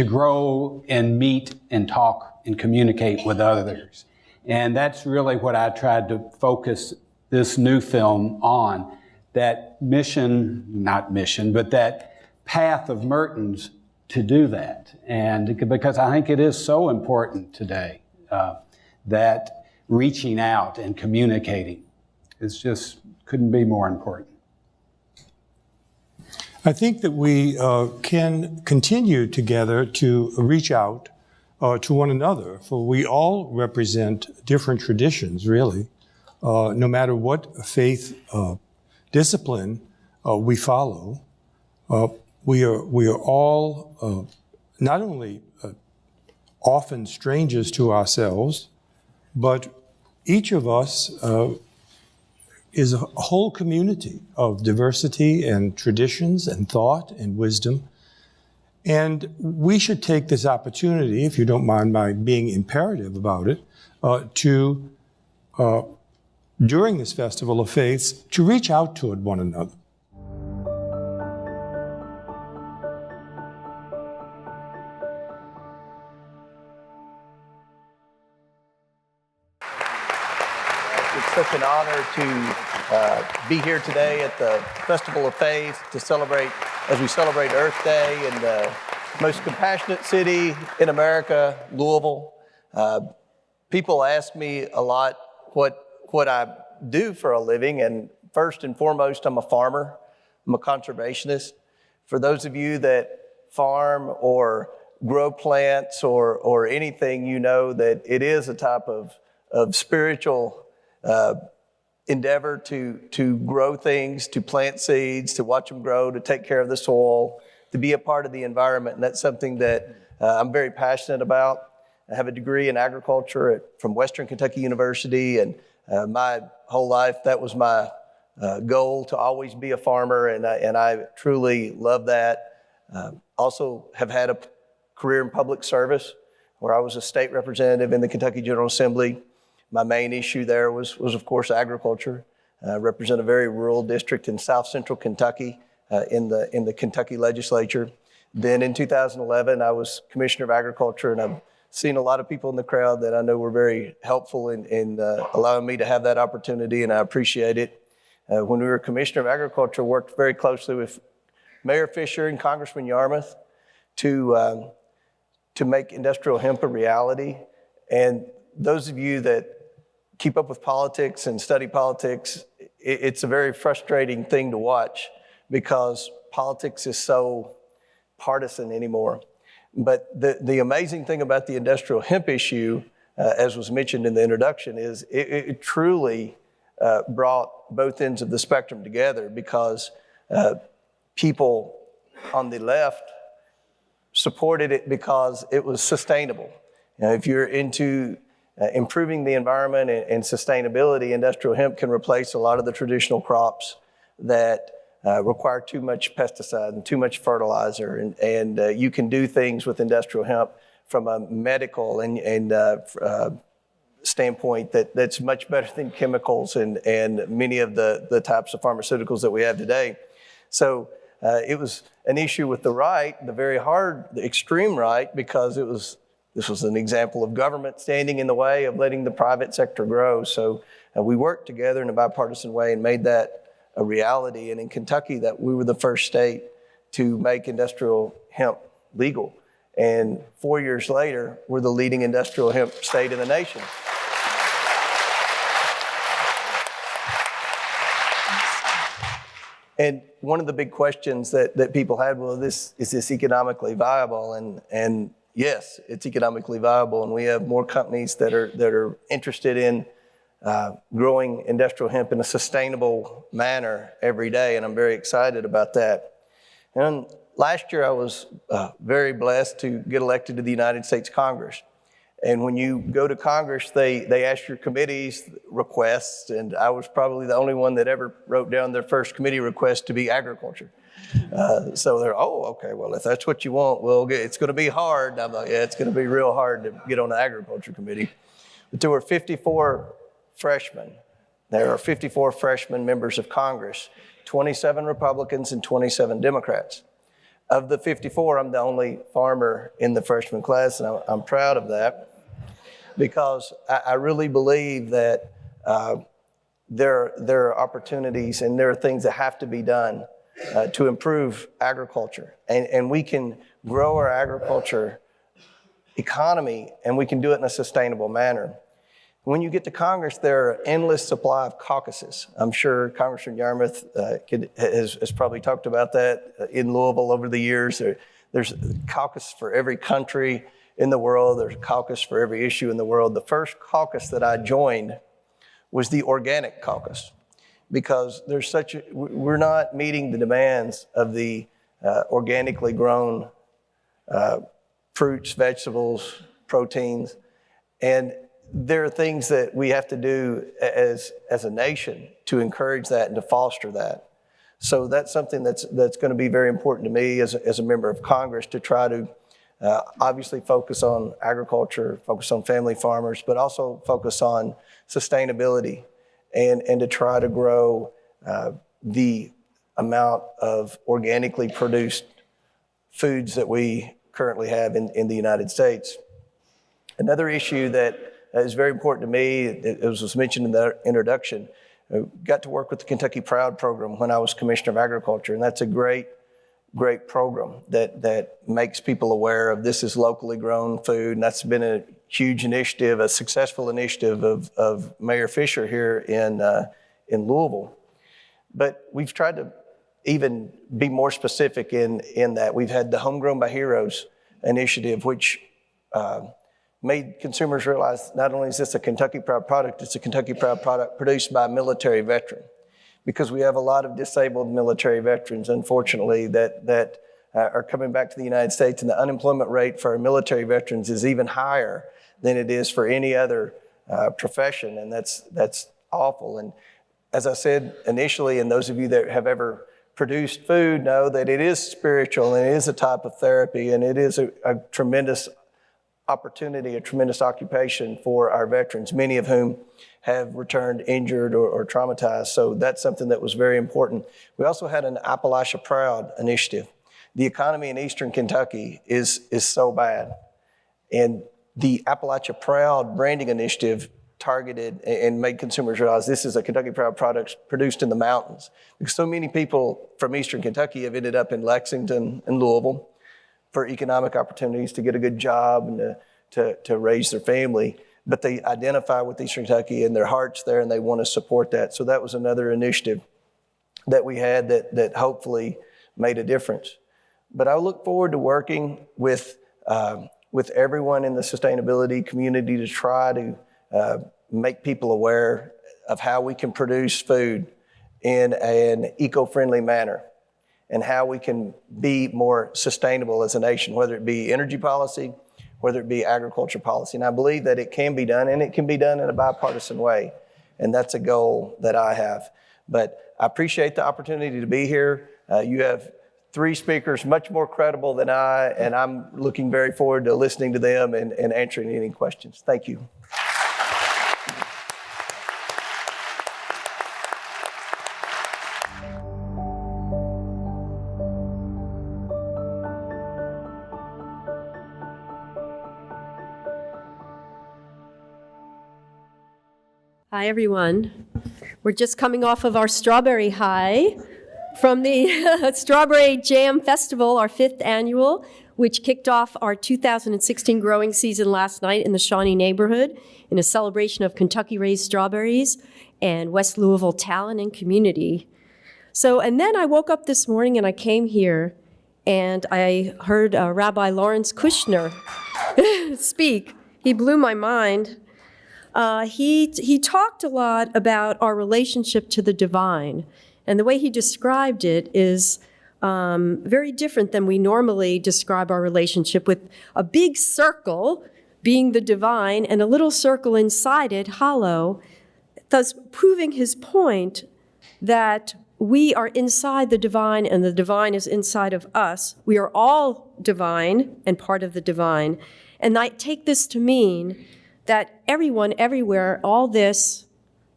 grow and meet and talk and communicate with others. And that's really what I tried to focus this new film on, that that path of Merton's to do that. And because I think it is so important today, that reaching out and communicating couldn't be more important. I think that we can continue together to reach out to one another, for we all represent different traditions, really, no matter what faith discipline we follow. We are all not only often strangers to ourselves, but each of us is a whole community of diversity and traditions and thought and wisdom. And we should take this opportunity, if you don't mind my being imperative about it, to, during this Festival of Faiths, to reach out toward one another. It's such an honor to be here today at the Festival of Faith as we celebrate Earth Day in the most compassionate city in America, Louisville. People ask me a lot what I do for a living, and first and foremost, I'm a farmer. I'm a conservationist. For those of you that farm or grow plants or anything, you know that it is a type of spiritual endeavor to grow things, to plant seeds, to watch them grow, to take care of the soil, to be a part of the environment. And that's something that I'm very passionate about. I have a degree in agriculture from Western Kentucky University, and my whole life that was my goal, to always be a farmer, and I truly love that. Also have had a career in public service where I was a state representative in the Kentucky General Assembly. My main issue there was of course, agriculture. I represent a very rural district in South Central Kentucky in the Kentucky legislature. Then in 2011, I was Commissioner of Agriculture, and I've seen a lot of people in the crowd that I know were very helpful in allowing me to have that opportunity, and I appreciate it. When we were Commissioner of Agriculture, worked very closely with Mayor Fisher and Congressman Yarmouth to make industrial hemp a reality. And those of you that keep up with politics and study politics, it's a very frustrating thing to watch because politics is so partisan anymore. But the amazing thing about the industrial hemp issue, as was mentioned in the introduction, is it truly brought both ends of the spectrum together, because people on the left supported it because it was sustainable. You know, if you're into improving the environment and sustainability, industrial hemp can replace a lot of the traditional crops that require too much pesticide and too much fertilizer. And you can do things with industrial hemp from a medical and standpoint that's much better than chemicals and many of the types of pharmaceuticals that we have today. So it was an issue with the right, the extreme right, because this was an example of government standing in the way of letting the private sector grow. So we worked together in a bipartisan way and made that a reality. And in Kentucky, that we were the first state to make industrial hemp legal. And 4 years later, we're the leading industrial hemp state in the nation. And one of the big questions that people had, is this economically viable? And yes, it's economically viable, and we have more companies that are interested in growing industrial hemp in a sustainable manner every day, and I'm very excited about that. And last year I was very blessed to get elected to the United States Congress. And when you go to Congress, they ask your committees requests, and I was probably the only one that ever wrote down their first committee request to be agriculture. So they're, oh, okay, well, if that's what you want, it's going to be hard. I'm like, yeah, it's going to be real hard to get on the agriculture committee. But there were 54 freshmen. There are 54 freshman members of Congress, 27 Republicans and 27 Democrats. Of the 54, I'm the only farmer in the freshman class, and I'm proud of that because I really believe that there are opportunities and there are things that have to be done to improve agriculture. And we can grow our agriculture economy, and we can do it in a sustainable manner. When you get to Congress, there are an endless supply of caucuses. I'm sure Congressman Yarmouth has probably talked about that in Louisville over the years. There's a caucus for every country in the world. There's a caucus for every issue in the world. The first caucus that I joined was the organic caucus because we're not meeting the demands of the organically grown fruits, vegetables, proteins, and there are things that we have to do as a nation to encourage that and to foster that. So that's something that's going to be very important to me as a member of Congress to try to obviously focus on agriculture, focus on family farmers, but also focus on sustainability and to try to grow the amount of organically produced foods that we currently have in the United States. Another issue that is very important to me, it was mentioned in the introduction, I got to work with the Kentucky Proud program when I was Commissioner of Agriculture, and that's a great program that makes people aware of this is locally grown food, and that's been a huge initiative, a successful initiative of Mayor Fisher here in Louisville. But we've tried to even be more specific in that. We've had the Homegrown by Heroes initiative, which made consumers realize not only is this a Kentucky Proud product, it's a Kentucky Proud product produced by a military veteran. Because we have a lot of disabled military veterans, unfortunately, that are coming back to the United States, and the unemployment rate for our military veterans is even higher than it is for any other profession, and that's awful. And as I said initially, and those of you that have ever produced food know that it is spiritual, and it is a type of therapy, and it is a tremendous opportunity, a tremendous occupation for our veterans, many of whom have returned injured or traumatized. So that's something that was very important. We also had an Appalachia Proud initiative. The economy in Eastern Kentucky is so bad. And the Appalachia Proud branding initiative targeted and made consumers realize this is a Kentucky Proud product produced in the mountains. Because so many people from Eastern Kentucky have ended up in Lexington and Louisville for economic opportunities to get a good job and to raise their family. But they identify with Eastern Kentucky and their heart's there and they want to support that. So that was another initiative that we had that hopefully made a difference. But I look forward to working with everyone in the sustainability community to try to make people aware of how we can produce food in an eco-friendly manner, and how we can be more sustainable as a nation, whether it be energy policy, whether it be agriculture policy. And I believe that it can be done, and it can be done in a bipartisan way. And that's a goal that I have. But I appreciate the opportunity to be here. You have 3 speakers much more credible than I, and I'm looking very forward to listening to them and answering any questions. Thank you. Hi, everyone. We're just coming off of our strawberry high from the Strawberry Jam Festival, our 5th annual, which kicked off our 2016 growing season last night in the Shawnee neighborhood in a celebration of Kentucky-raised strawberries and West Louisville talent and community. And then I woke up this morning and I came here and I heard Rabbi Lawrence Kushner speak. He blew my mind. He talked a lot about our relationship to the divine, and the way he described it is very different than we normally describe our relationship, with a big circle being the divine and a little circle inside it, hollow, thus proving his point that we are inside the divine and the divine is inside of us. We are all divine and part of the divine. And I take this to mean that everyone, everywhere, all this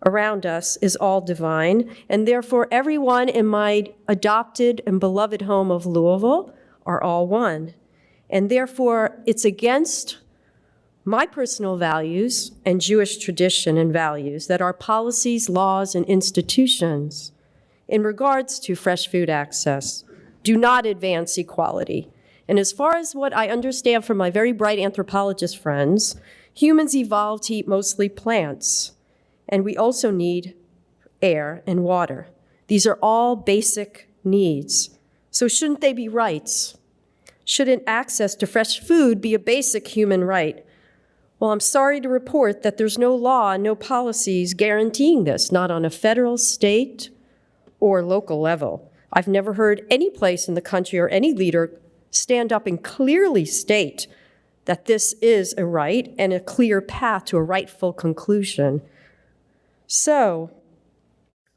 around us is all divine. And therefore, everyone in my adopted and beloved home of Louisville are all one. And therefore, it's against my personal values and Jewish tradition and values that our policies, laws, and institutions in regards to fresh food access do not advance equality. And as far as what I understand from my very bright anthropologist friends, humans evolved to eat mostly plants, and we also need air and water. These are all basic needs. So shouldn't they be rights? Shouldn't access to fresh food be a basic human right? Well, I'm sorry to report that there's no law and no policies guaranteeing this, not on a federal, state, or local level. I've never heard any place in the country or any leader stand up and clearly state that this is a right and a clear path to a rightful conclusion. So,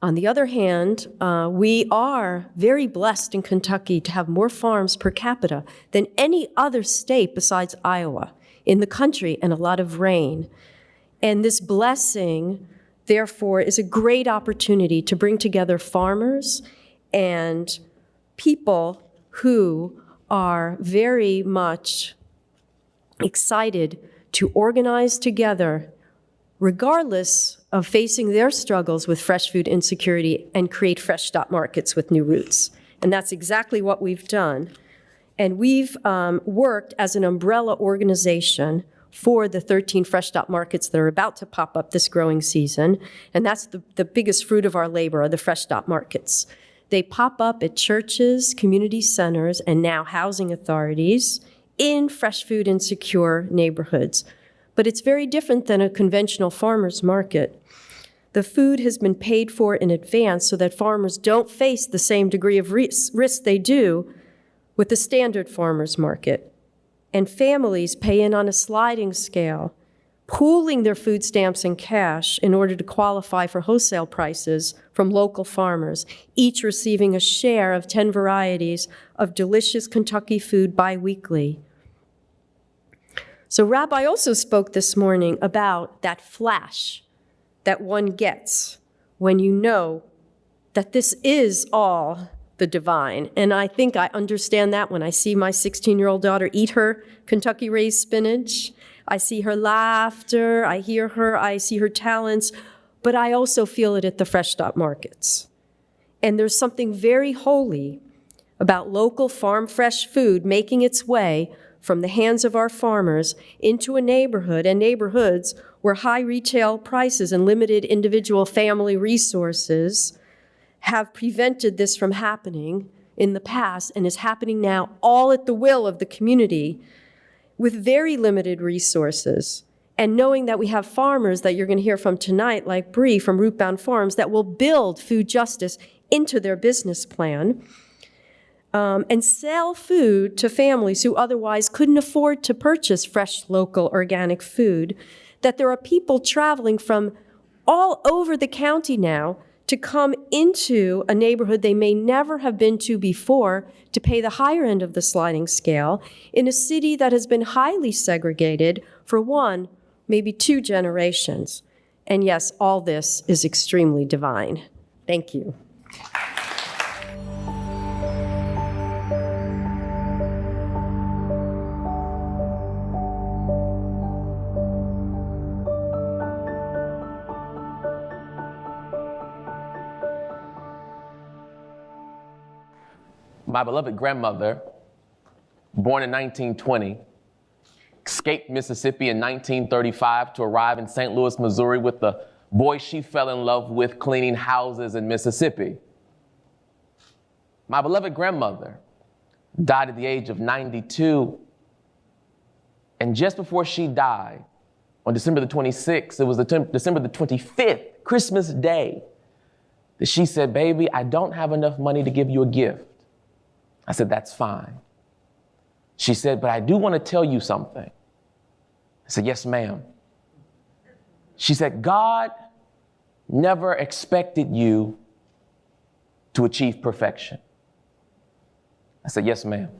on the other hand, we are very blessed in Kentucky to have more farms per capita than any other state besides Iowa in the country, and a lot of rain. And this blessing, therefore, is a great opportunity to bring together farmers and people who are very much excited to organize together, regardless of facing their struggles with fresh food insecurity, and create fresh stop markets with new routes. And that's exactly what we've done. And we've worked as an umbrella organization for the 13 fresh stop markets that are about to pop up this growing season. And that's the biggest fruit of our labor, are the fresh stop markets. They pop up at churches, community centers, and now housing authorities in fresh food insecure neighborhoods. But it's very different than a conventional farmer's market. The food has been paid for in advance so that farmers don't face the same degree of risk they do with the standard farmer's market. And families pay in on a sliding scale, pooling their food stamps and cash in order to qualify for wholesale prices from local farmers, each receiving a share of 10 varieties of delicious Kentucky food biweekly. So Rabbi also spoke this morning about that flash that one gets when you know that this is all the divine. And I think I understand that when I see my 16-year-old daughter eat her Kentucky-raised spinach. I see her laughter, I hear her, I see her talents, but I also feel it at the fresh stop markets. And there's something very holy about local farm fresh food making its way from the hands of our farmers into a neighborhood and neighborhoods where high retail prices and limited individual family resources have prevented this from happening in the past and is happening now, all at the will of the community with very limited resources. And knowing that we have farmers that you're going to hear from tonight, like Bree from Rootbound Farms, that will build food justice into their business plan and sell food to families who otherwise couldn't afford to purchase fresh, local, organic food, that there are people traveling from all over the county now to come into a neighborhood they may never have been to before to pay the higher end of the sliding scale in a city that has been highly segregated for one, maybe two generations. And yes, all this is extremely divine. Thank you. My beloved grandmother, born in 1920, escaped Mississippi in 1935 to arrive in St. Louis, Missouri with the boy she fell in love with cleaning houses in Mississippi. My beloved grandmother died at the age of 92. And just before she died, on December the 26th, it was December the 25th, Christmas Day, that she said, "Baby, I don't have enough money to give you a gift." I said, "That's fine." She said, "But I do want to tell you something." I said, "Yes, ma'am." She said, "God never expected you to achieve perfection? I said, yes, ma'am.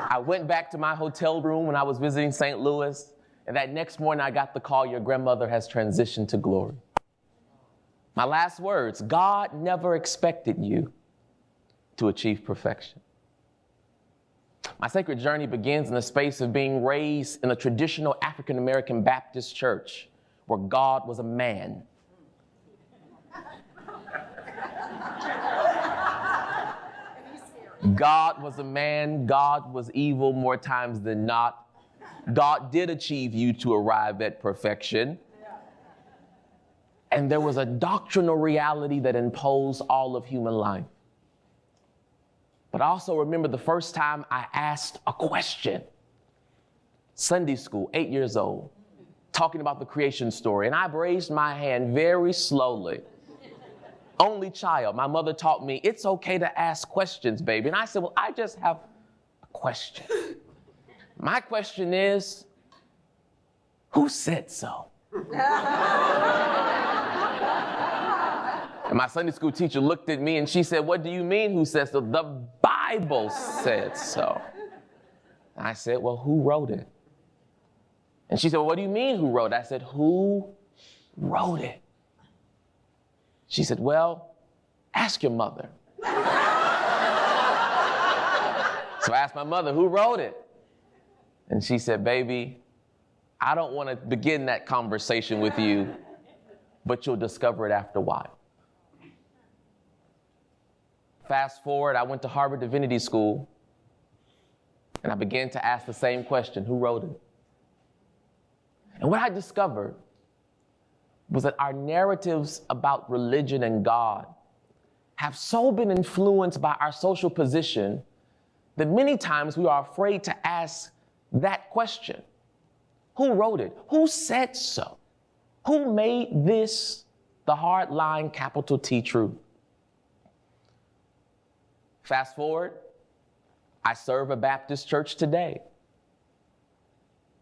I went back to my hotel room when I was visiting St. Louis, and that next morning I got the call, your grandmother has transitioned to glory. My last words, God never expected you to achieve perfection. My sacred journey begins in the space of being raised in a traditional African-American Baptist church where God was a man. God was a man, God was evil more times than not. God did achieve you to arrive at perfection. And there was a doctrinal reality that imposed all of human life. But I also remember the first time I asked a question. Sunday school, 8 years old, talking about the creation story. And I raised my hand very slowly. Only child. My mother taught me, it's okay to ask questions, baby. And I said, well, I just have a question. My question is, who said so? And my Sunday school teacher looked at me and she said, what do you mean who said so? The Bible said so. And I said, well, who wrote it? And she said, well, what do you mean who wrote it? I said, who wrote it? She said, well, ask your mother. So I asked my mother, who wrote it? And she said, baby, I don't want to begin that conversation with you, but you'll discover it after a while. Fast forward, I went to Harvard Divinity School, and I began to ask the same question, who wrote it? And what I discovered was that our narratives about religion and God have so been influenced by our social position that many times we are afraid to ask that question. Who wrote it? Who said so? Who made this the hard line, capital T, truth? Fast forward, I serve a Baptist church today.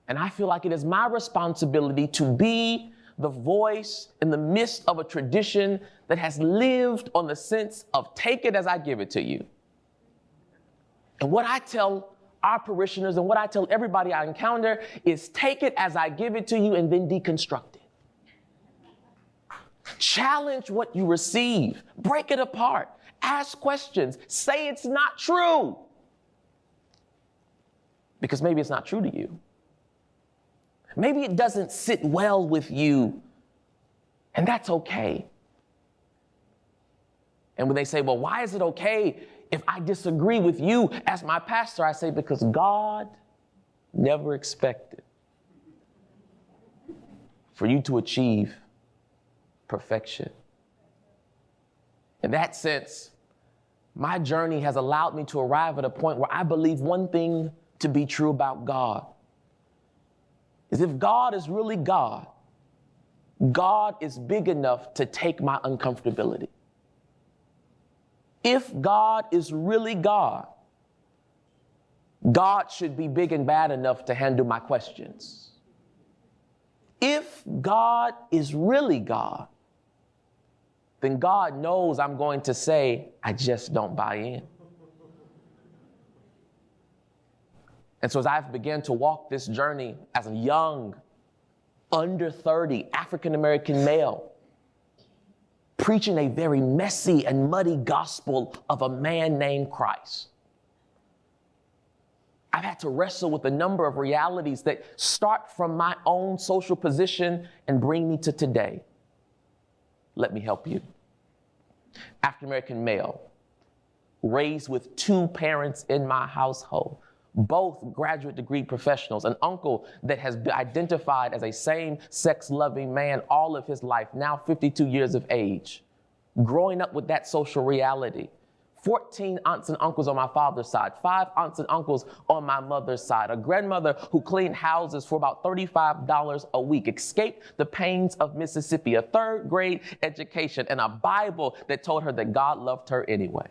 And I feel like it is my responsibility to be the voice in the midst of a tradition that has lived on the sense of take it as I give it to you. And what I tell our parishioners and what I tell everybody I encounter is take it as I give it to you and then deconstruct it. Challenge what you receive, break it apart, ask questions, say it's not true. Because maybe it's not true to you. Maybe it doesn't sit well with you, and that's okay. And when they say, well, why is it okay if I disagree with you as my pastor? I say, because God never expected for you to achieve perfection. In that sense, my journey has allowed me to arrive at a point where I believe one thing to be true about God is if God is really God, God is big enough to take my uncomfortability. If God is really God, God should be big and bad enough to handle my questions. If God is really God, then God knows I'm going to say, I just don't buy in. And so as I've begun to walk this journey as a young, under 30 African-American male, preaching a very messy and muddy gospel of a man named Christ, I've had to wrestle with a number of realities that start from my own social position and bring me to today. Let me help you. African-American male, raised with two parents in my household, both graduate degree professionals, an uncle that has been identified as a same-sex loving man all of his life, now 52 years of age, growing up with that social reality. 14 aunts and uncles on my father's side, 5 aunts and uncles on my mother's side, a grandmother who cleaned houses for about $35 a week, escaped the pains of Mississippi, a 3rd grade education, and a Bible that told her that God loved her anyway.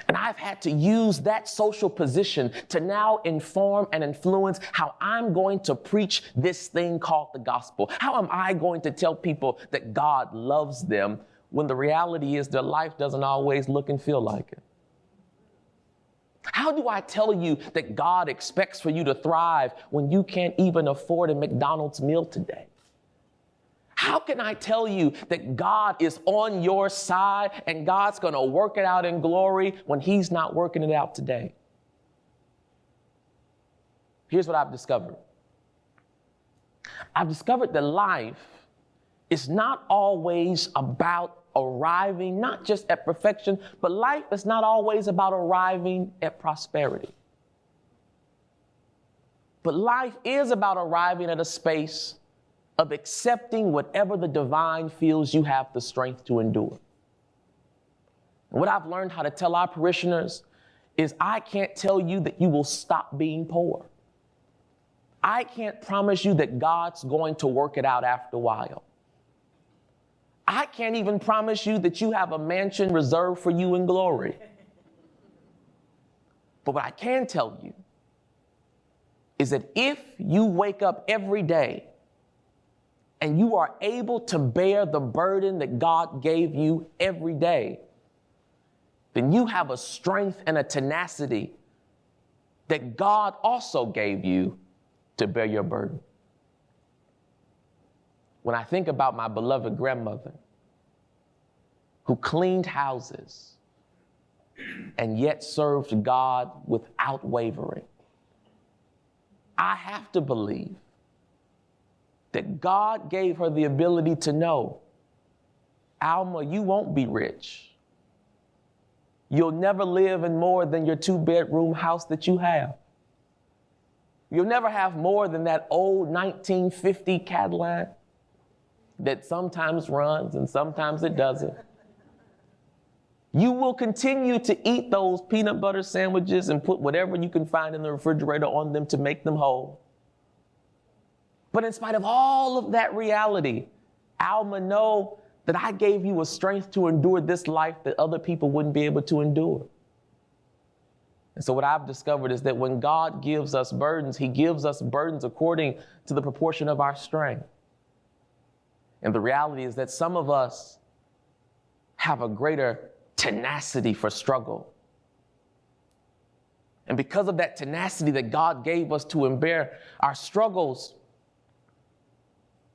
And I've had to use that social position to now inform and influence how I'm going to preach this thing called the gospel. How am I going to tell people that God loves them when the reality is their life doesn't always look and feel like it? How do I tell you that God expects for you to thrive when you can't even afford a McDonald's meal today? How can I tell you that God is on your side and God's going to work it out in glory when he's not working it out today? Here's what I've discovered. I've discovered that life is not always about arriving, not just at perfection, but life is not always about arriving at prosperity. But life is about arriving at a space of accepting whatever the divine feels you have the strength to endure. And what I've learned how to tell our parishioners is I can't tell you that you will stop being poor. I can't promise you that God's going to work it out after a while. I can't even promise you that you have a mansion reserved for you in glory. But what I can tell you is that if you wake up every day and you are able to bear the burden that God gave you every day, then you have a strength and a tenacity that God also gave you to bear your burden. When I think about my beloved grandmother who cleaned houses and yet served God without wavering, I have to believe that God gave her the ability to know, Alma, you won't be rich. You'll never live in more than your 2-bedroom house that you have. You'll never have more than that old 1950 Cadillac that sometimes runs and sometimes it doesn't. You will continue to eat those peanut butter sandwiches and put whatever you can find in the refrigerator on them to make them whole. But in spite of all of that reality, Alma, know that I gave you a strength to endure this life that other people wouldn't be able to endure. And so what I've discovered is that when God gives us burdens, he gives us burdens according to the proportion of our strength. And the reality is that some of us have a greater tenacity for struggle. And because of that tenacity that God gave us to bear our struggles,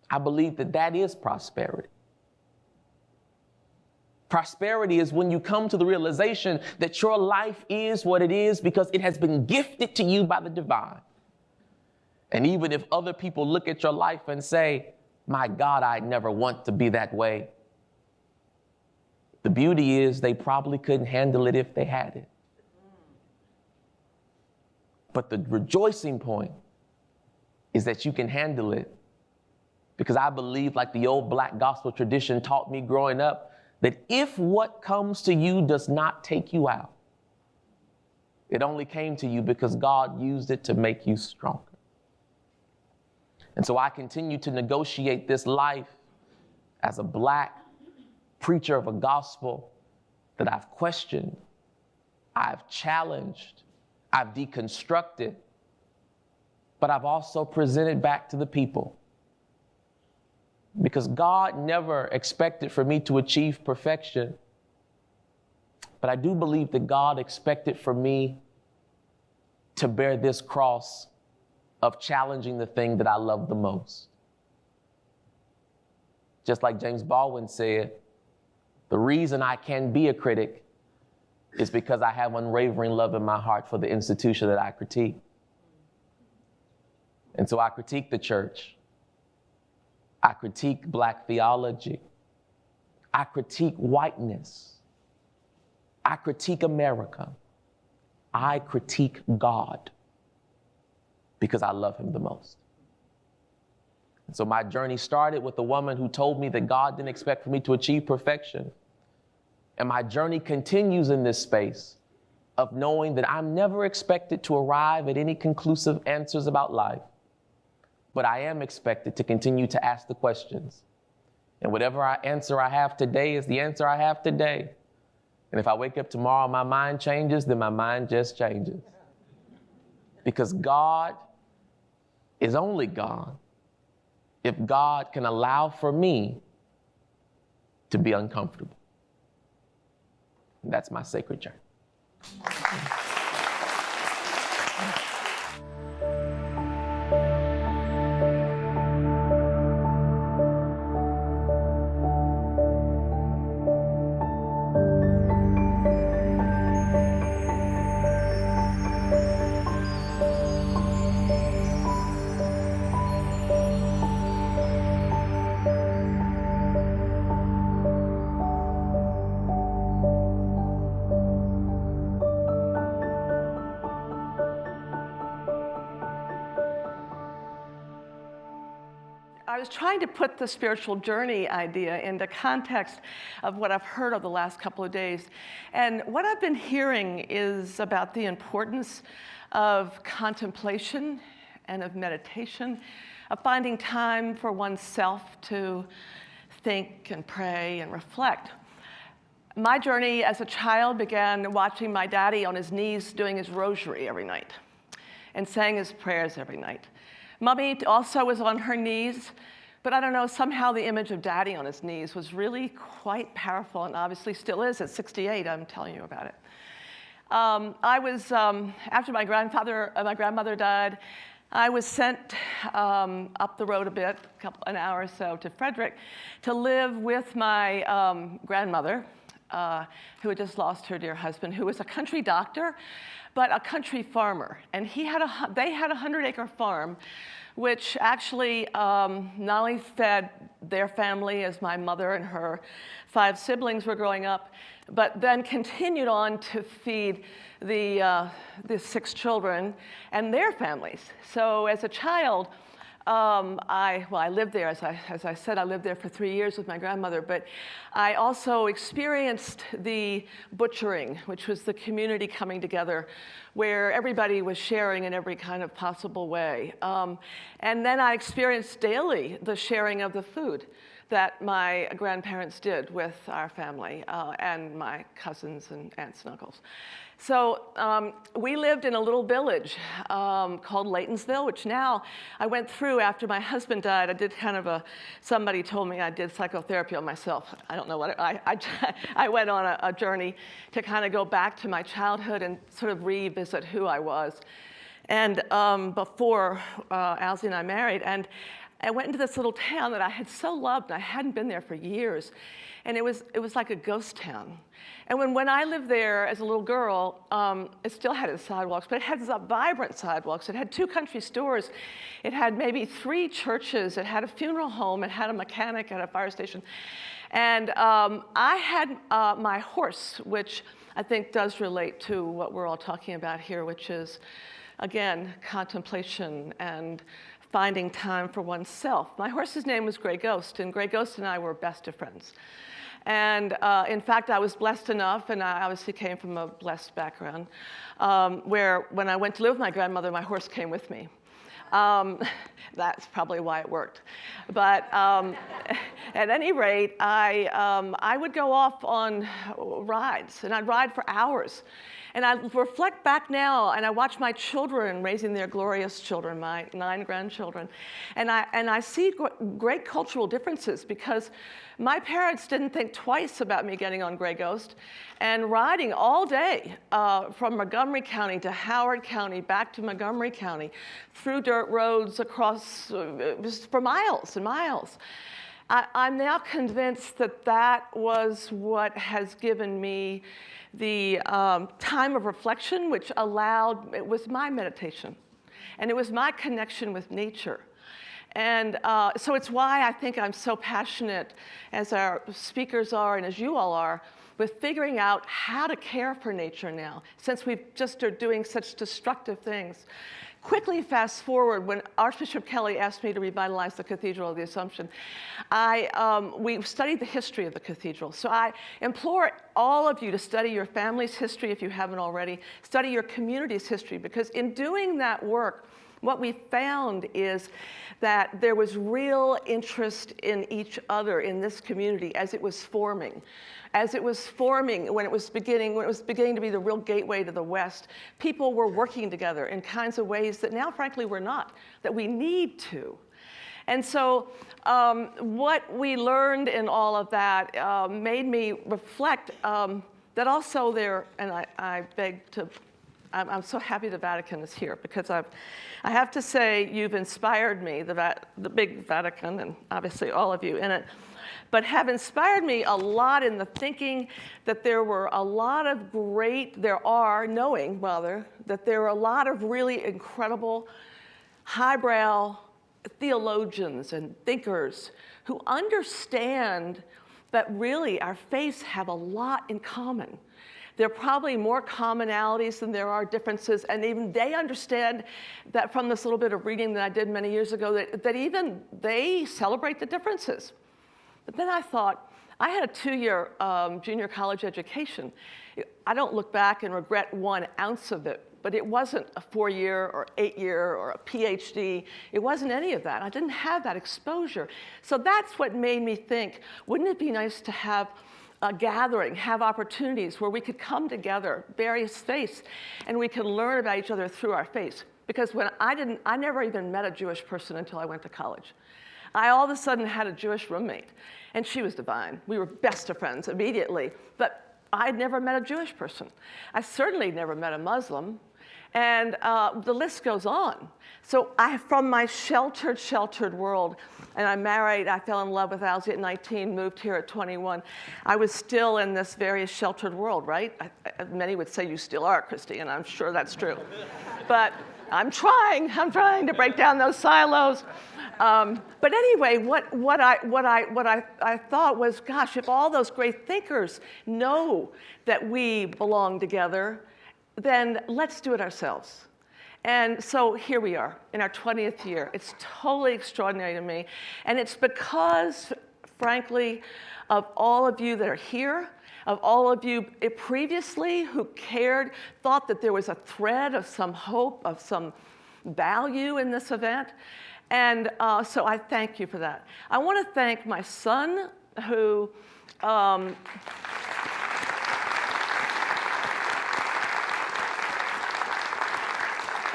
I believe that that is prosperity. Prosperity is when you come to the realization that your life is what it is because it has been gifted to you by the divine. And even if other people look at your life and say, my God, I never want to be that way, the beauty is they probably couldn't handle it if they had it. But the rejoicing point is that you can handle it, because I believe, like the old black gospel tradition taught me growing up, that if what comes to you does not take you out, it only came to you because God used it to make you stronger. And so I continue to negotiate this life as a black preacher of a gospel that I've questioned, I've challenged, I've deconstructed, but I've also presented back to the people. Because God never expected for me to achieve perfection, but I do believe that God expected for me to bear this cross of challenging the thing that I love the most. Just like James Baldwin said, the reason I can be a critic is because I have unwavering love in my heart for the institution that I critique. And so I critique the church. I critique black theology. I critique whiteness. I critique America. I critique God because I love him the most. And so my journey started with a woman who told me that God didn't expect for me to achieve perfection. And my journey continues in this space of knowing that I'm never expected to arrive at any conclusive answers about life. But I am expected to continue to ask the questions. And whatever answer I have today is the answer I have today. And if I wake up tomorrow and my mind changes, then my mind just changes. Because God is only God if God can allow for me to be uncomfortable. And that's my sacred journey. I was trying to put the spiritual journey idea into context of what I've heard over the last couple of days. And what I've been hearing is about the importance of contemplation and of meditation, of finding time for oneself to think and pray and reflect. My journey as a child began watching my daddy on his knees doing his rosary every night and saying his prayers every night. Mummy also was on her knees, but I don't know, somehow the image of Daddy on his knees was really quite powerful, and obviously still is at 68, I'm telling you about it. I was, after my grandmother died, I was sent up the road a bit, an hour or so, to Frederick to live with my grandmother, who had just lost her dear husband, who was a country doctor, but a country farmer. And they had a 100-acre farm, which actually not only fed their family as my mother and her 5 siblings were growing up, but then continued on to feed the 6 children and their families. So as a child, I lived there, as I said, I lived there for 3 years with my grandmother, but I also experienced the butchering, which was the community coming together where everybody was sharing in every kind of possible way. And then I experienced daily the sharing of the food that my grandparents did with our family and my cousins and aunts and uncles. So we lived in a little village called Laytonsville, which now I went through after my husband died. I did kind of somebody told me I did psychotherapy on myself. I don't know what, I went on a journey to kind of go back to my childhood and sort of revisit who I was. And before Alzy and I married, and I went into this little town that I had so loved, and I hadn't been there for years. And it was like a ghost town. And when I lived there as a little girl, it still had its sidewalks, but it had vibrant sidewalks. It had 2 country stores. It had maybe 3 churches. It had a funeral home. It had a mechanic at a fire station. And I had my horse, which I think does relate to what we're all talking about here, which is, again, contemplation and finding time for oneself. My horse's name was Gray Ghost, and Gray Ghost and I were best of friends. And in fact, I was blessed enough, and I obviously came from a blessed background, where when I went to live with my grandmother, my horse came with me. That's probably why it worked. But at any rate, I would go off on rides, and I'd ride for hours. And I reflect back now, and I watch my children raising their glorious children, my 9 grandchildren, and I see great cultural differences because my parents didn't think twice about me getting on Gray Ghost and riding all day from Montgomery County to Howard County, back to Montgomery County, through dirt roads across just for miles and miles. I'm now convinced that that was what has given me the time of reflection, which it was my meditation, and it was my connection with nature. And so it's why I think I'm so passionate, as our speakers are and as you all are, with figuring out how to care for nature now, since we just are doing such destructive things. Quickly fast forward, when Archbishop Kelly asked me to revitalize the Cathedral of the Assumption, we studied the history of the cathedral. So I implore all of you to study your family's history if you haven't already, study your community's history, because in doing that work, what we found is that there was real interest in each other in this community as it was forming. As it was forming, when it was beginning to be the real gateway to the West, people were working together in kinds of ways that now, frankly, we're not, that we need to. And so what we learned in all of that made me reflect that also there, and I beg to, I'm so happy the Vatican is here, because I have to say you've inspired me, the big Vatican, and obviously all of you in it, but have inspired me a lot in the thinking that there were a lot of knowing rather, that there are a lot of really incredible, highbrow theologians and thinkers who understand that really our faiths have a lot in common. There are probably more commonalities than there are differences, and even they understand that from this little bit of reading that I did many years ago, that even they celebrate the differences. But then I thought, I had a 2-year junior college education. I don't look back and regret 1 ounce of it, but it wasn't a 4-year or 8-year or a PhD. It wasn't any of that. I didn't have that exposure. So that's what made me think, wouldn't it be nice to have a gathering, have opportunities where we could come together, various faiths, and we could learn about each other through our faiths. Because when I never even met a Jewish person until I went to college. I all of a sudden had a Jewish roommate, and she was divine. We were best of friends immediately, but I had never met a Jewish person. I certainly never met a Muslim, and the list goes on. So from my sheltered world, and I fell in love with Owsley at 19, moved here at 21. I was still in this very sheltered world, right? Many would say you still are, Christy, and I'm sure that's true. But I'm trying to break down those silos. But anyway, what I thought was, gosh, if all those great thinkers know that we belong together, then let's do it ourselves. And so here we are in our 20th year. It's totally extraordinary to me. And it's because, frankly, of all of you that are here, of all of you previously who cared, thought that there was a thread of some hope, of some value in this event. And so I thank you for that. I want to thank my son, who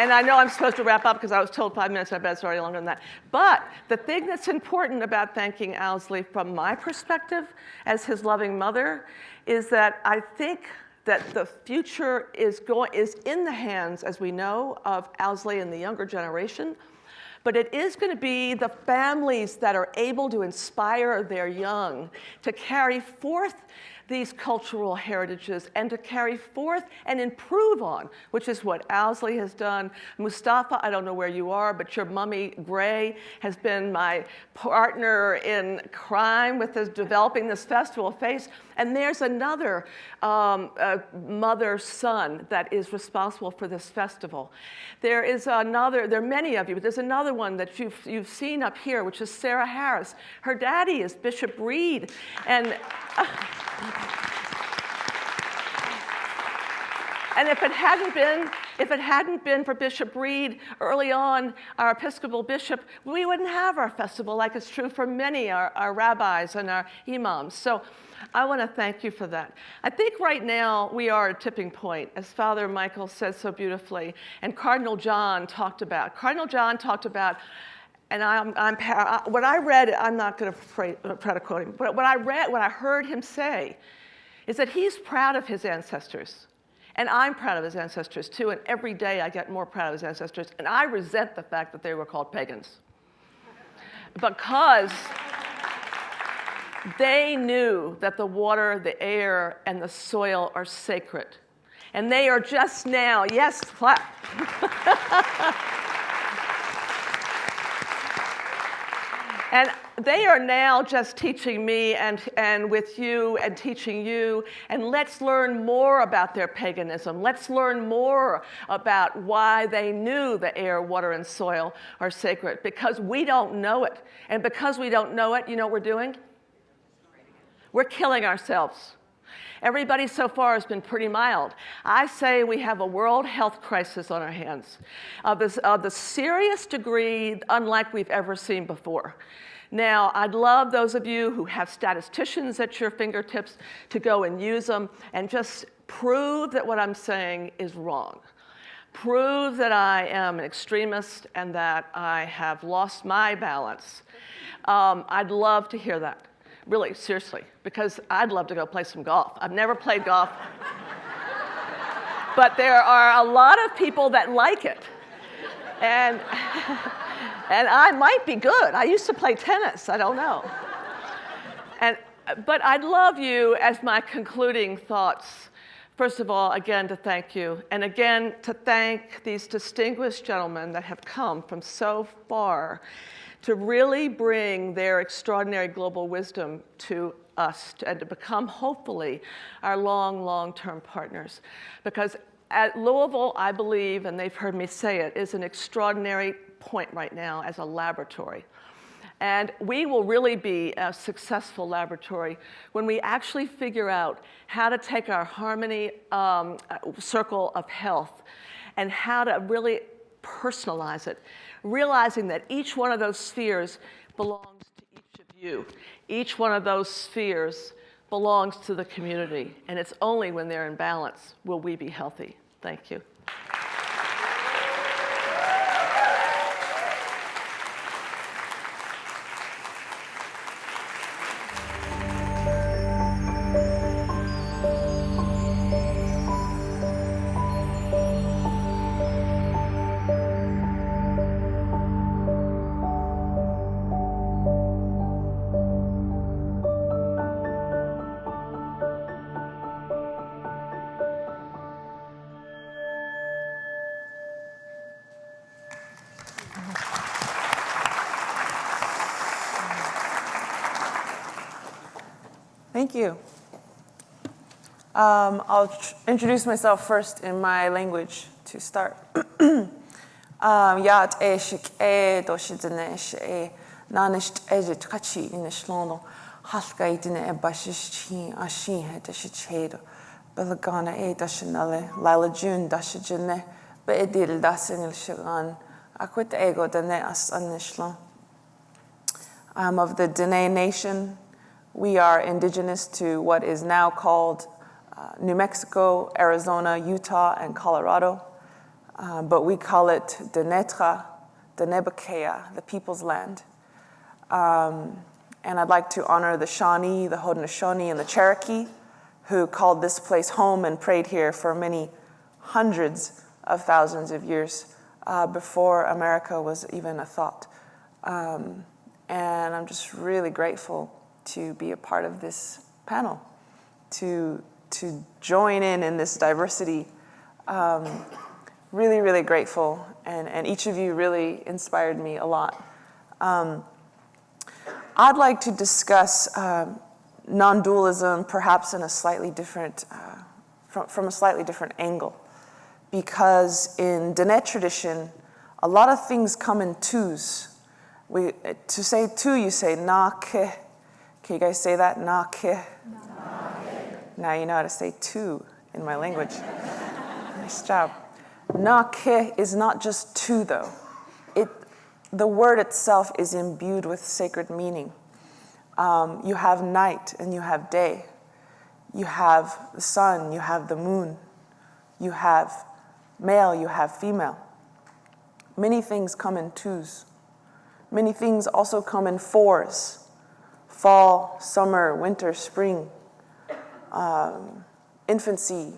and I know I'm supposed to wrap up because I was told 5 minutes, I bet it's already longer than that. But the thing that's important about thanking Owsley from my perspective as his loving mother is that I think that the future is in the hands, as we know, of Owsley and the younger generation. But it is going to be the families that are able to inspire their young to carry forth these cultural heritages and to carry forth and improve on, which is what Owsley has done. Mustafa, I don't know where you are, but your mummy, Gray, has been my partner in crime with developing this festival of faith. And there's another mother-son that is responsible for this festival. There are many of you, but there's another one that you've seen up here, which is Sarah Harris. Her daddy is Bishop Reed. And and if it hadn't been for Bishop Reed early on, our Episcopal bishop, we wouldn't have our festival like it's true for many, our rabbis and our imams. So I want to thank you for that. I think right now we are at a tipping point, as Father Michael said so beautifully, and Cardinal John talked about. And what I read, I'm not going to try to quote him, but what I heard him say is that he's proud of his ancestors. And I'm proud of his ancestors too, and every day I get more proud of his ancestors, and I resent the fact that they were called pagans. Because they knew that the water, the air, and the soil are sacred. And they are just now, yes, clap. And they are now just teaching me and with you and teaching you. And let's learn more about their paganism. Let's learn more about why they knew the air, water, and soil are sacred. Because we don't know it. And because we don't know it, you know what we're doing? We're killing ourselves. Everybody so far has been pretty mild. I say we have a world health crisis on our hands of the serious degree unlike we've ever seen before. Now, I'd love those of you who have statisticians at your fingertips to go and use them and just prove that what I'm saying is wrong. Prove that I am an extremist and that I have lost my balance. I'd love to hear that. Really, seriously, because I'd love to go play some golf. I've never played golf. But there are a lot of people that like it. And I might be good. I used to play tennis. I don't know. But I'd love you, as my concluding thoughts, first of all, again, to thank you. And again, to thank these distinguished gentlemen that have come from so far to really bring their extraordinary global wisdom to us and to become, hopefully, our long-term partners. Because at Louisville, I believe, and they've heard me say it, is an extraordinary point right now as a laboratory. And we will really be a successful laboratory when we actually figure out how to take our harmony circle of health and how to really personalize it, realizing that each one of those spheres belongs to each of you. Each one of those spheres belongs to the community, and it's only when they're in balance will we be healthy. Thank you. Thank you. I'll introduce myself first in my language to start. Yat eshik e doshidnesh e nanisht ejit kachi in shlono halka itine e bashishi ashi het shichedo belagana e dashinale Lyla June dashijene beedil dasinil shigan akwit ego dane as anishlo. I'm of the Dene Nation. We are indigenous to what is now called New Mexico, Arizona, Utah, and Colorado. But we call it Denetra, Denebakea, the people's land. And I'd like to honor the Shawnee, the Haudenosaunee, and the Cherokee, who called this place home and prayed here for many hundreds of thousands of years before America was even a thought. And I'm just really grateful to be a part of this panel, to join in this diversity. Really, really grateful, and each of you really inspired me a lot. I'd like to discuss non-dualism perhaps in a slightly different, from a slightly different angle, because in Dene tradition, a lot of things come in twos. To say two, you say na ke. Can you guys say that? Na ke. Now you know how to say two in my language. Nice job. Na ke is not just two, though. The word itself is imbued with sacred meaning. You have night and you have day. You have the sun, you have the moon. You have male, you have female. Many things come in twos. Many things also come in fours. Fall, summer, winter, spring, infancy,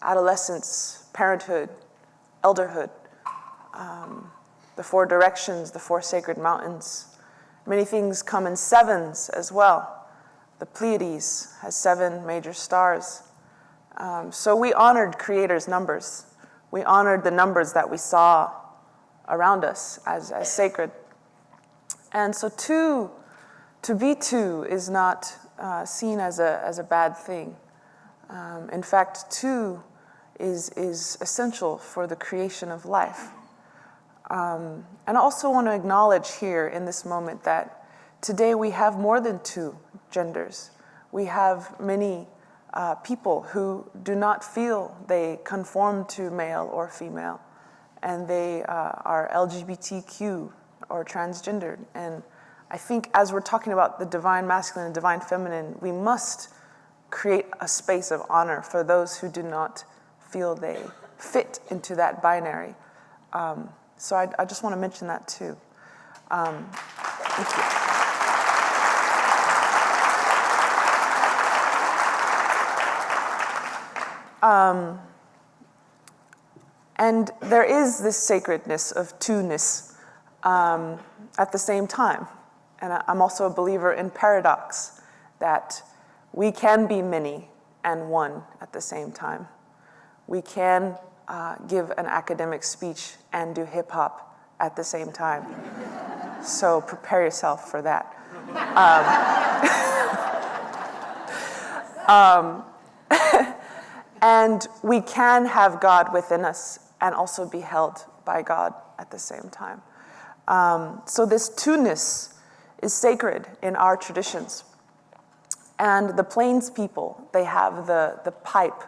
adolescence, parenthood, elderhood, the four directions, the four sacred mountains. Many things come in sevens as well. The Pleiades has 7 major stars. So we honored Creator's numbers. We honored the numbers that we saw around us as sacred. And so to be two is not seen as a bad thing. In fact, two is essential for the creation of life. And I also want to acknowledge here in this moment that today we have more than 2 genders. We have many people who do not feel they conform to male or female, and they are LGBTQ or transgendered. And I think as we're talking about the divine masculine and divine feminine, we must create a space of honor for those who do not feel they fit into that binary. So I just want to mention that too. Thank you. And there is this sacredness of two-ness at the same time. And I'm also a believer in paradox, that we can be many and one at the same time. We can give an academic speech and do hip hop at the same time. So prepare yourself for that. And we can have God within us and also be held by God at the same time. So this two-ness is sacred in our traditions. And the Plains people, they have the pipe.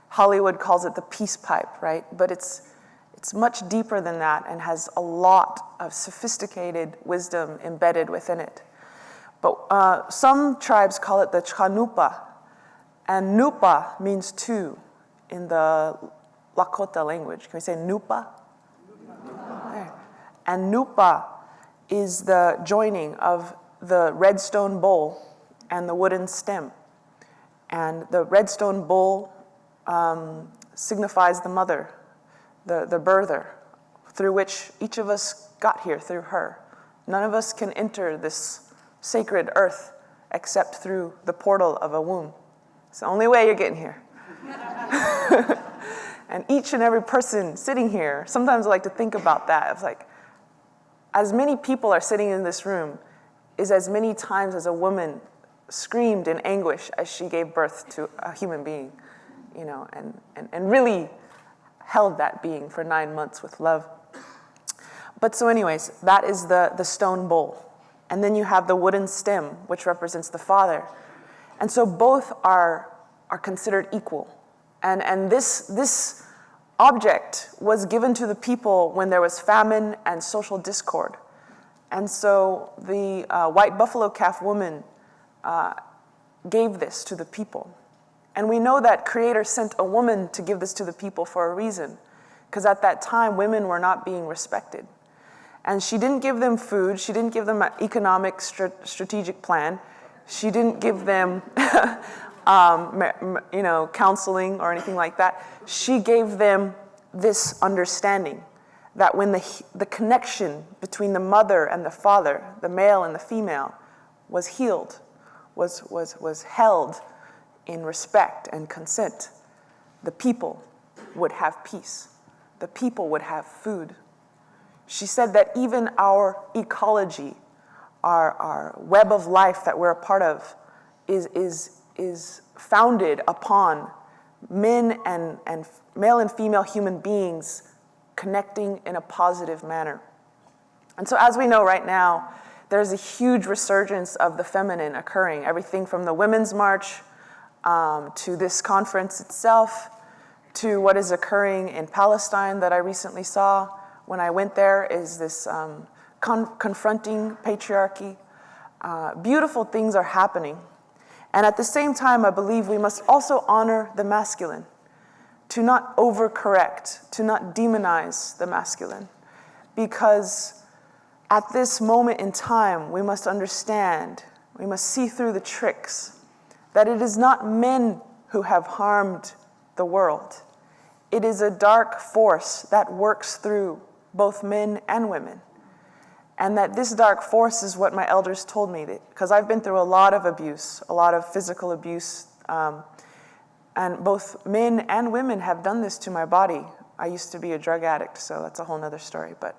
Hollywood calls it the peace pipe, right? But it's much deeper than that and has a lot of sophisticated wisdom embedded within it. But some tribes call it the Chanupa. And Nupa means two in the Lakota language. Can we say Nupa? There. And Nupa is the joining of the red stone bowl and the wooden stem. And the red stone bowl signifies the mother, the birther, through which each of us got here through her. None of us can enter this sacred earth except through the portal of a womb. It's the only way you're getting here. And each and every person sitting here, sometimes I like to think about that. It's like, as many people are sitting in this room is as many times as a woman screamed in anguish as she gave birth to a human being, you know, and really held that being for 9 months with love. But so anyways, that is the stone bowl. And then you have the wooden stem, which represents the father. And so both are considered equal. And this object was given to the people when there was famine and social discord. And so the white buffalo calf woman gave this to the people. And we know that Creator sent a woman to give this to the people for a reason, because at that time, women were not being respected. And she didn't give them food. She didn't give them an economic strategic plan. She didn't give them counseling or anything like that. She gave them this understanding that when the connection between the mother and the father, the male and the female, was healed, was held in respect and consent, the people would have peace. The people would have food. She said that even our ecology, our web of life that we're a part of, is founded upon men and male and female human beings connecting in a positive manner. And so as we know right now, there's a huge resurgence of the feminine occurring, everything from the Women's March to this conference itself, to what is occurring in Palestine that I recently saw when I went there, is this confronting patriarchy. Beautiful things are happening. And at the same time, I believe we must also honor the masculine, to not overcorrect, to not demonize the masculine. Because at this moment in time, we must understand, we must see through the tricks, that it is not men who have harmed the world. It is a dark force that works through both men and women. And that this dark force is what my elders told me, because I've been through a lot of abuse, a lot of physical abuse, and both men and women have done this to my body. I used to be a drug addict, so that's a whole nother story. But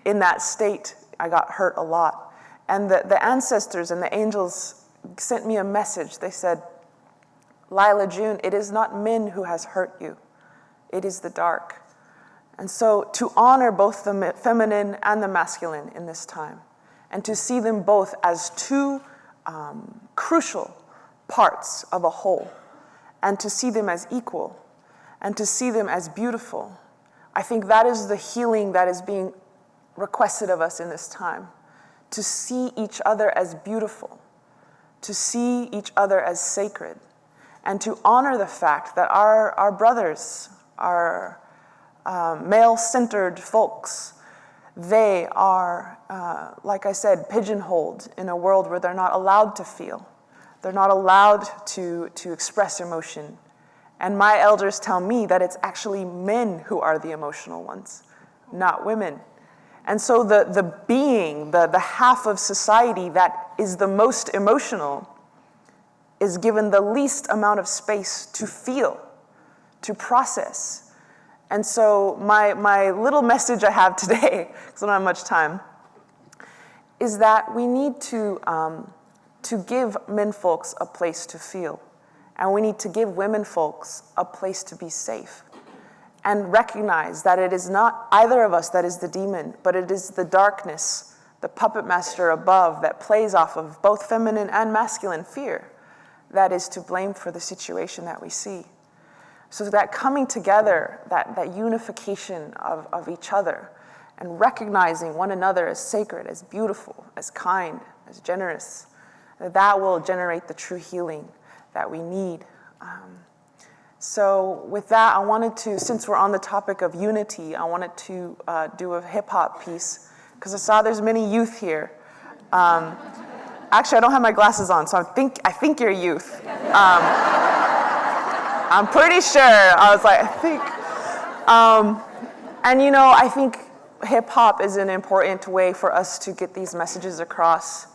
in that state, I got hurt a lot. And the ancestors and the angels sent me a message. They said, Lyla June, it is not men who has hurt you. It is the dark. And so to honor both the feminine and the masculine in this time, and to see them both as two crucial parts of a whole, and to see them as equal, and to see them as beautiful. I think that is the healing that is being requested of us in this time, to see each other as beautiful, to see each other as sacred, and to honor the fact that our brothers, our male-centered folks, they are, like I said, pigeonholed in a world where they're not allowed to feel. They're not allowed to express emotion. And my elders tell me that it's actually men who are the emotional ones, not women. And so the half of society that is the most emotional is given the least amount of space to feel, to process. And so my little message I have today, because I don't have much time, is that we need to give men folks a place to feel. And we need to give women folks a place to be safe. And recognize that it is not either of us that is the demon, but it is the darkness, the puppet master above that plays off of both feminine and masculine fear that is to blame for the situation that we see. So that coming together, that unification of each other, and recognizing one another as sacred, as beautiful, as kind, as generous, that will generate the true healing that we need. So with that, I wanted to, since we're on the topic of unity, I wanted to do a hip hop piece, because I saw there's many youth here. Actually, I don't have my glasses on, so I think you're youth. I'm pretty sure. I was like, I think. And you know, I think hip hop is an important way for us to get these messages across.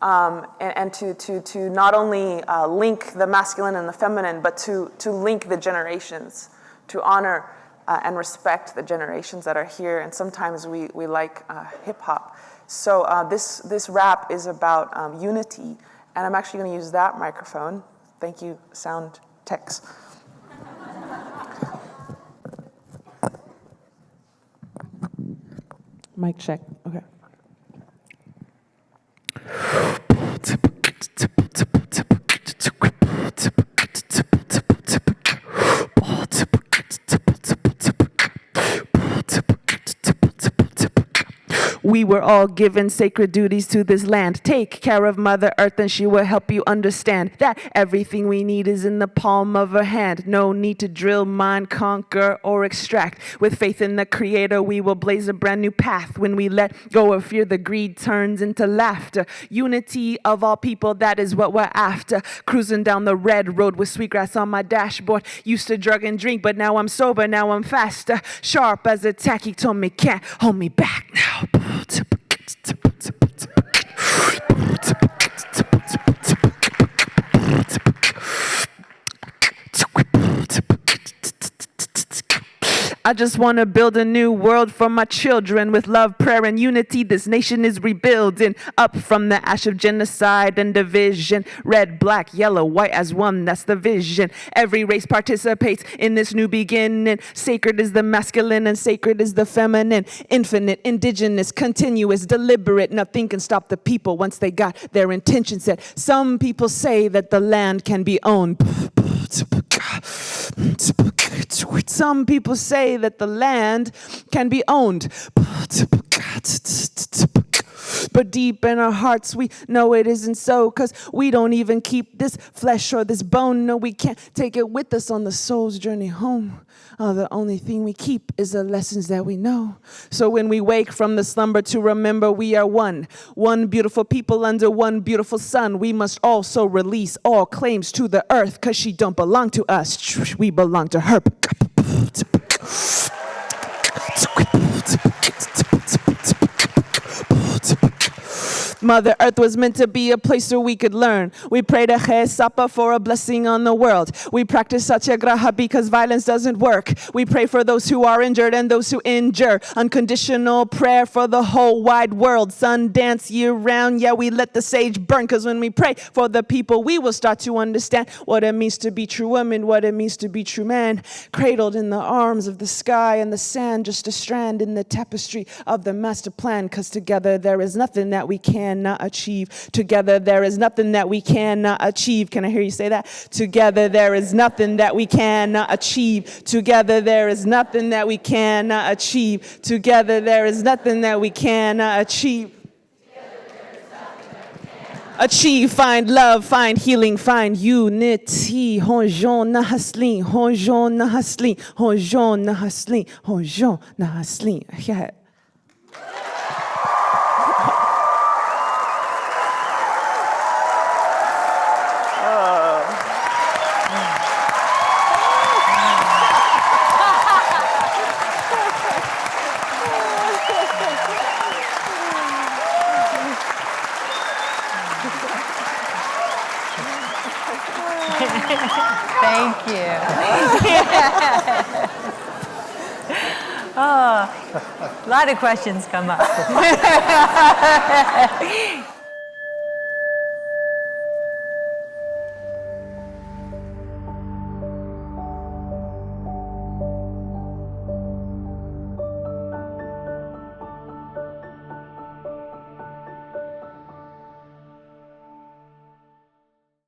And to not only link the masculine and the feminine, but to link the generations, to honor and respect the generations that are here. And sometimes we like hip hop. So this rap is about unity, and I'm actually going to use that microphone. Thank you, sound techs. Mic check. Okay. We were all given sacred duties to this land. Take care of Mother Earth and she will help you understand that everything we need is in the palm of her hand. No need to drill, mine, conquer, or extract. With faith in the Creator, we will blaze a brand new path. When we let go of fear, the greed turns into laughter. Unity of all people, that is what we're after. Cruising down the red road with sweetgrass on my dashboard. Used to drug and drink, but now I'm sober, now I'm faster. Sharp as a tack, he told me can't hold me back now. I just want to build a new world for my children with love, prayer, and unity. This nation is rebuilding up from the ash of genocide and division. Red, black, yellow, white as one, that's the vision. Every race participates in this new beginning. Sacred is the masculine and sacred is the feminine. Infinite, indigenous, continuous, deliberate. Nothing can stop the people once they got their intention set. Some people say that the land can be owned. Some people say that the land can be owned. But deep in our hearts, we know it isn't so, because we don't even keep this flesh or this bone. No, we can't take it with us on the soul's journey home. The only thing we keep is the lessons that we know. So when we wake from the slumber to remember we are one beautiful people under one beautiful sun, we must also release all claims to the earth, because she don't belong to us. We belong to her. Mother Earth was meant to be a place where we could learn. We pray to Sapa for a blessing on the world. We practice Satyagraha because violence doesn't work. We pray for those who are injured and those who injure. Unconditional prayer for the whole wide world. Sun dance year round. Yeah, we let the sage burn, because when we pray for the people, we will start to understand what it means to be true woman, what it means to be true man. Cradled in the arms of the sky and the sand, just a strand in the tapestry of the master plan, because together there is nothing that we can cannot achieve. Together there is nothing that we cannot achieve. Can I hear you say that? Together there is nothing that we cannot achieve. Together there is nothing that we cannot achieve. Together there is nothing that we cannot achieve. Achieve, find love, find healing, find unity. Honjon na haslin, honjon na haslin, honjon na haslin, honjon na haslin. Yeah. Thank you. Oh, a lot of questions come up.